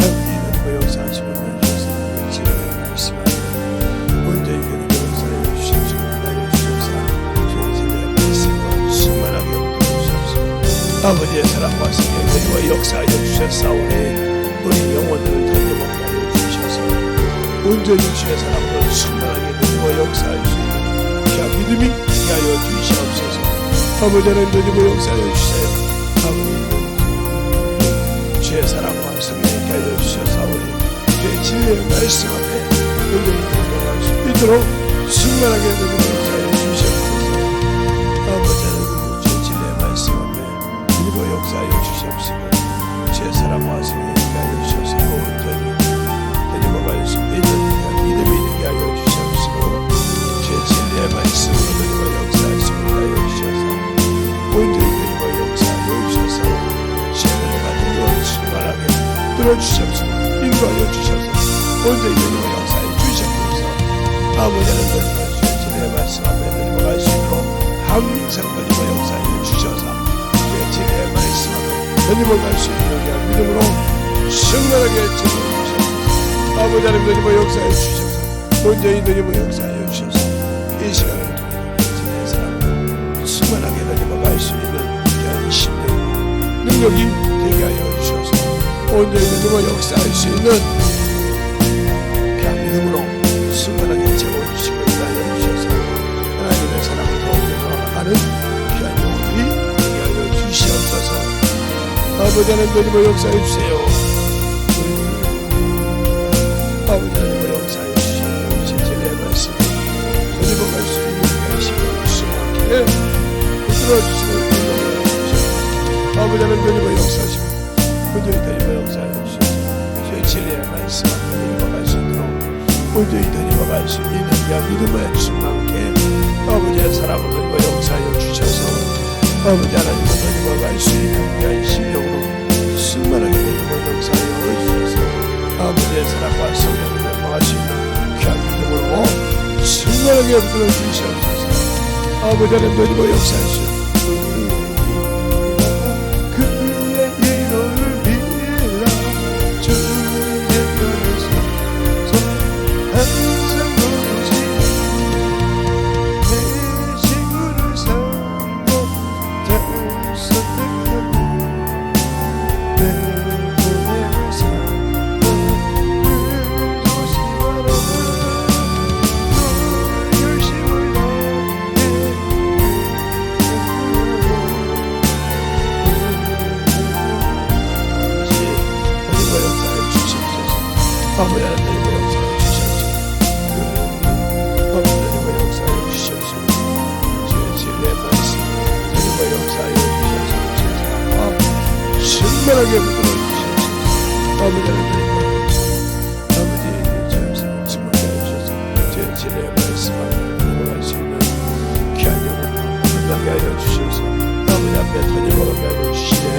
아버지는 그 역사하시고 주셔서 지금의 말씀하며 온전히 주님의 역사하여 주시옵시고 하여 주셔서 주의 진리의 말씀과 충만하게 주시옵소서. 아버지의 사랑과 성령의 주님의 역사하여 주셨사오니 우리 영혼들을 던져먹게 하여 주셔서 온전히 주의 사랑으로 충만하게 주님의 역사할 수 있는 귀한 믿음이 있게 하여 주시옵소서. 아버지 하나님 주님의 역사하여 주세요. 아버지 주의 사랑과 성령이 있게 하여 주셔사오니 주의 진리의 말씀 앞에 온전히 들어갈 수 있도록 충만하게 주님의 역사하여 주시옵소서. 아버지 하나님 주의 진리의 말씀 앞에 주님의 역사하여 주시옵시고 주의 사랑과 성령이 있게 하여 주셔서 온전히 들어갈 수 있는 믿음이 있게 하여 주시옵시고 주의 진리의 말씀으로 주님의 역사하시고 하여 주셔서 온전히 주님의 역사하여 주셔서 충만하게 들어주시옵소서. 인도하여 주셔서 온전히 주님의 역사에 주시옵소서. 아버지 하나님 주의 진리의 말씀 앞에 드리고 갈 수 있도록 항상 주님의 역사에 주셔서 주의 진리의 말씀 앞에 드리고 갈 수 있는 믿음으로 충만하게 채워주셔서 아버지 하나님 주님의 역사에 주셔서 온전히 주님의 역사에 주셔서 이 시간을 통해 진리의 사랑으로 충만하게 드리고 갈 수 있는 귀한 심령 능력이 되게 하여 주셔서 온전히 주님의 역사할 수 있는 귀한 믿음으로 충만하게 채워주시고 인도하여 주셔서 하나님의 사랑을 더욱더 아는 귀한 영혼들이 되게 하여 주시옵소서. 아버지 하나님 주님의 역사해 주세요. 아버지 하나님의 역사해 주시고 진리의 말씀 드리고 갈 수 있는 귀한 심령을 수고하게 붙들어주시고 인도하여 주셔서 아버지 하나님 주님의 역사하시고 온전히 주님의 역사하여 주셔서 주의 진리의 말씀 앞에 드리고 갈 수 있도록 온전히 드리고 갈 수 있는 귀한 믿음의 충만케 아버지의 사랑을 드리고 역사하여 주셔서 아버지 하나님과 드리고 갈 수 있는 귀한 심령으로 충만하게 드리고 역사하여 주셔서 아버지의 사랑과 성령을 닮아갈 수 있는 귀한 믿음으로 충만하게 붙들어 주시옵소서. 아버지 하나님 드리고 역사하여 주셔서 아버지 하나님 주님의 역사를 주시옵소서. 아버지 주님의 역사를 주시옵소서. 주의 진리의 말씀 주님의 역사를 주셔서 주의 사랑과 충만하게 붙들어 주시옵소서. 아버지 하나님 주님의 역사 아버지 주의 역사를 충만하게 해주셔서 주의 진리의 말씀 앞에 들어갈 수 있는 귀한 영혼을 건강하게 하여 주시옵소서. 아버지 앞에 터져먹게 하여 주시되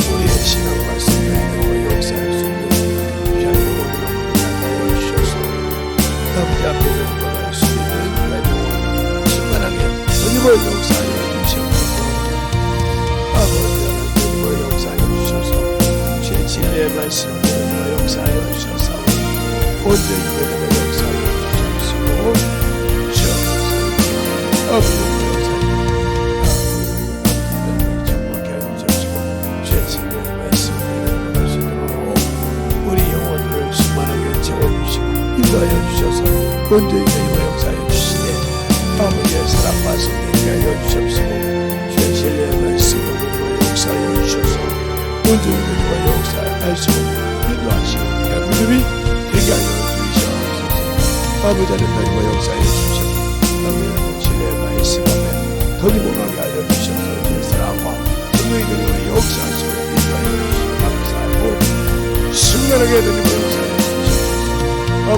우리의 신앙 말씀 주님의 역사를 아버지 앞에 들어갈 수 있는 영혼을 충만하게 주님의 역사하여 주시옵소서. 아버지 하나님 역사하여 주셔서 주의 진리의 말씀을 역사하여 주셔서 온전히 주님의 역사하여 주시옵시고 주옵소서. 아버지 정확하게 하여 주시옵시고 주의 진리의 말씀을 하시도록 우리 영혼들을 충만하게 채워주시고 인도하여 주셔서 온전히 주님의 역사하여 주시되 아버지의 사랑과 성령이 하여 주옵시고 주의 진리의 말씀으로 역사하여 주셔서 온전히 주님의 역사할 수 인도하시고 믿음이 되게 하여 주시옵소서. 아버지 하나님 주님의 역사하여 주셔서 아버지 하나님 진리의 말씀 앞에 더디고 가게 하여 주셔서 주의 사랑과 성령의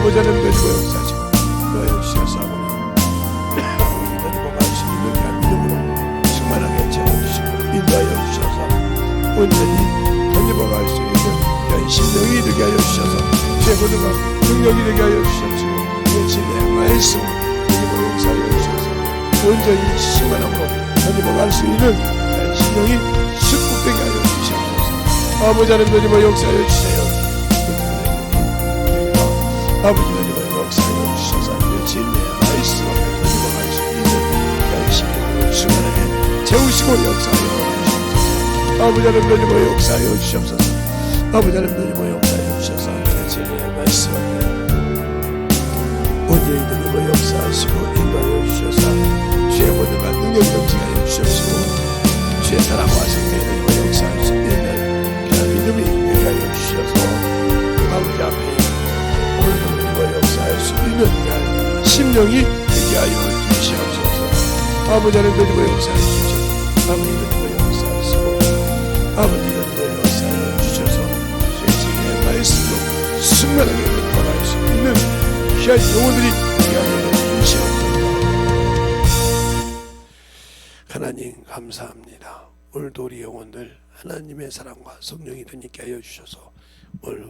아버지 하나님 드리고 역사하시고 인도하여 주셔서 아버지 드리고 갈 수 있는 귀한 믿음으로 충만하게 채워주시고 인도하여 주셔서 온전히 던지고 갈 수 있는 귀한 심령이 되게 하여 주셔서 최고도가 능력이 되게 하여 주셔서 내 진리의 말씀 드리고 역사하여 주셔서 온전히 충만함으로 던지고 갈 수 있는 귀한 심령이 축복되게 하여 주셔서 아버지 하나님 드리고 역사하여 주세요. 아버지 하나님 역사하여 주셔서 그 진리의 말씀을 가지고 갈 수 있는 열심히 충만하게 채우시고 역사하여 주옵소서. 아버지 하나님 역사하여 주옵소서. 아버지 하나님 역사하여 주셔서 그 진리의 말씀을 온전히 드리고 역사하시고 인도하여 주셔서 주의 모든가 능력이 넘치게 하여 주옵시고 주의 사랑과 성령이 드리고 역사할 수 있는 그런 믿음이 되게 하여 주셔서 아버지 앞에 오늘도 역사할 수 있는 날 심령이 되게 하여 주시옵소서. 아버지 하나님 드리고 역사해 주셔서 아버지 드리고 역사하시고 아버지 드리고 역사해 주셔서 주의 말씀으로 충만하게 걸어갈 수 있는 귀한 영혼들이 되게 하여 주시옵소서. 하나님 감사합니다. 오늘도 우리 영혼들 하나님의 사랑과 성령이 되게 하여 주셔서 오늘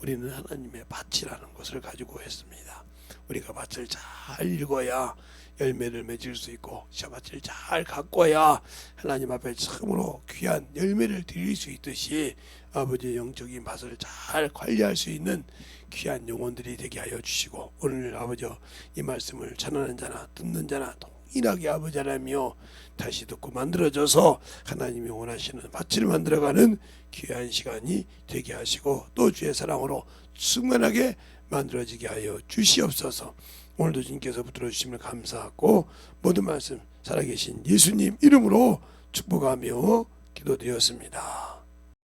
우리는 하나님의 밭이라는 것을 가지고 했습니다. 우리가 밭을 잘 읽어야 열매를 맺을 수 있고 밭을 잘 가꿔야 하나님 앞에 참으로 귀한 열매를 드릴 수 있듯이 아버지의 영적인 밭을 잘 관리할 수 있는 귀한 영혼들이 되게 하여 주시고 오늘 아버지 이 말씀을 전하는 자나 듣는 자나 동일하게 아버지 하나님이여 다시 듣고 만들어져서 하나님이 원하시는 밭을 만들어가는 귀한 시간이 되게 하시고 또 주의 사랑으로 충만하게 만들어지게 하여 주시옵소서. 오늘도 주님께서 붙들어 주심을 감사하고 모든 말씀 살아계신 예수님 이름으로 축복하며 기도드렸습니다.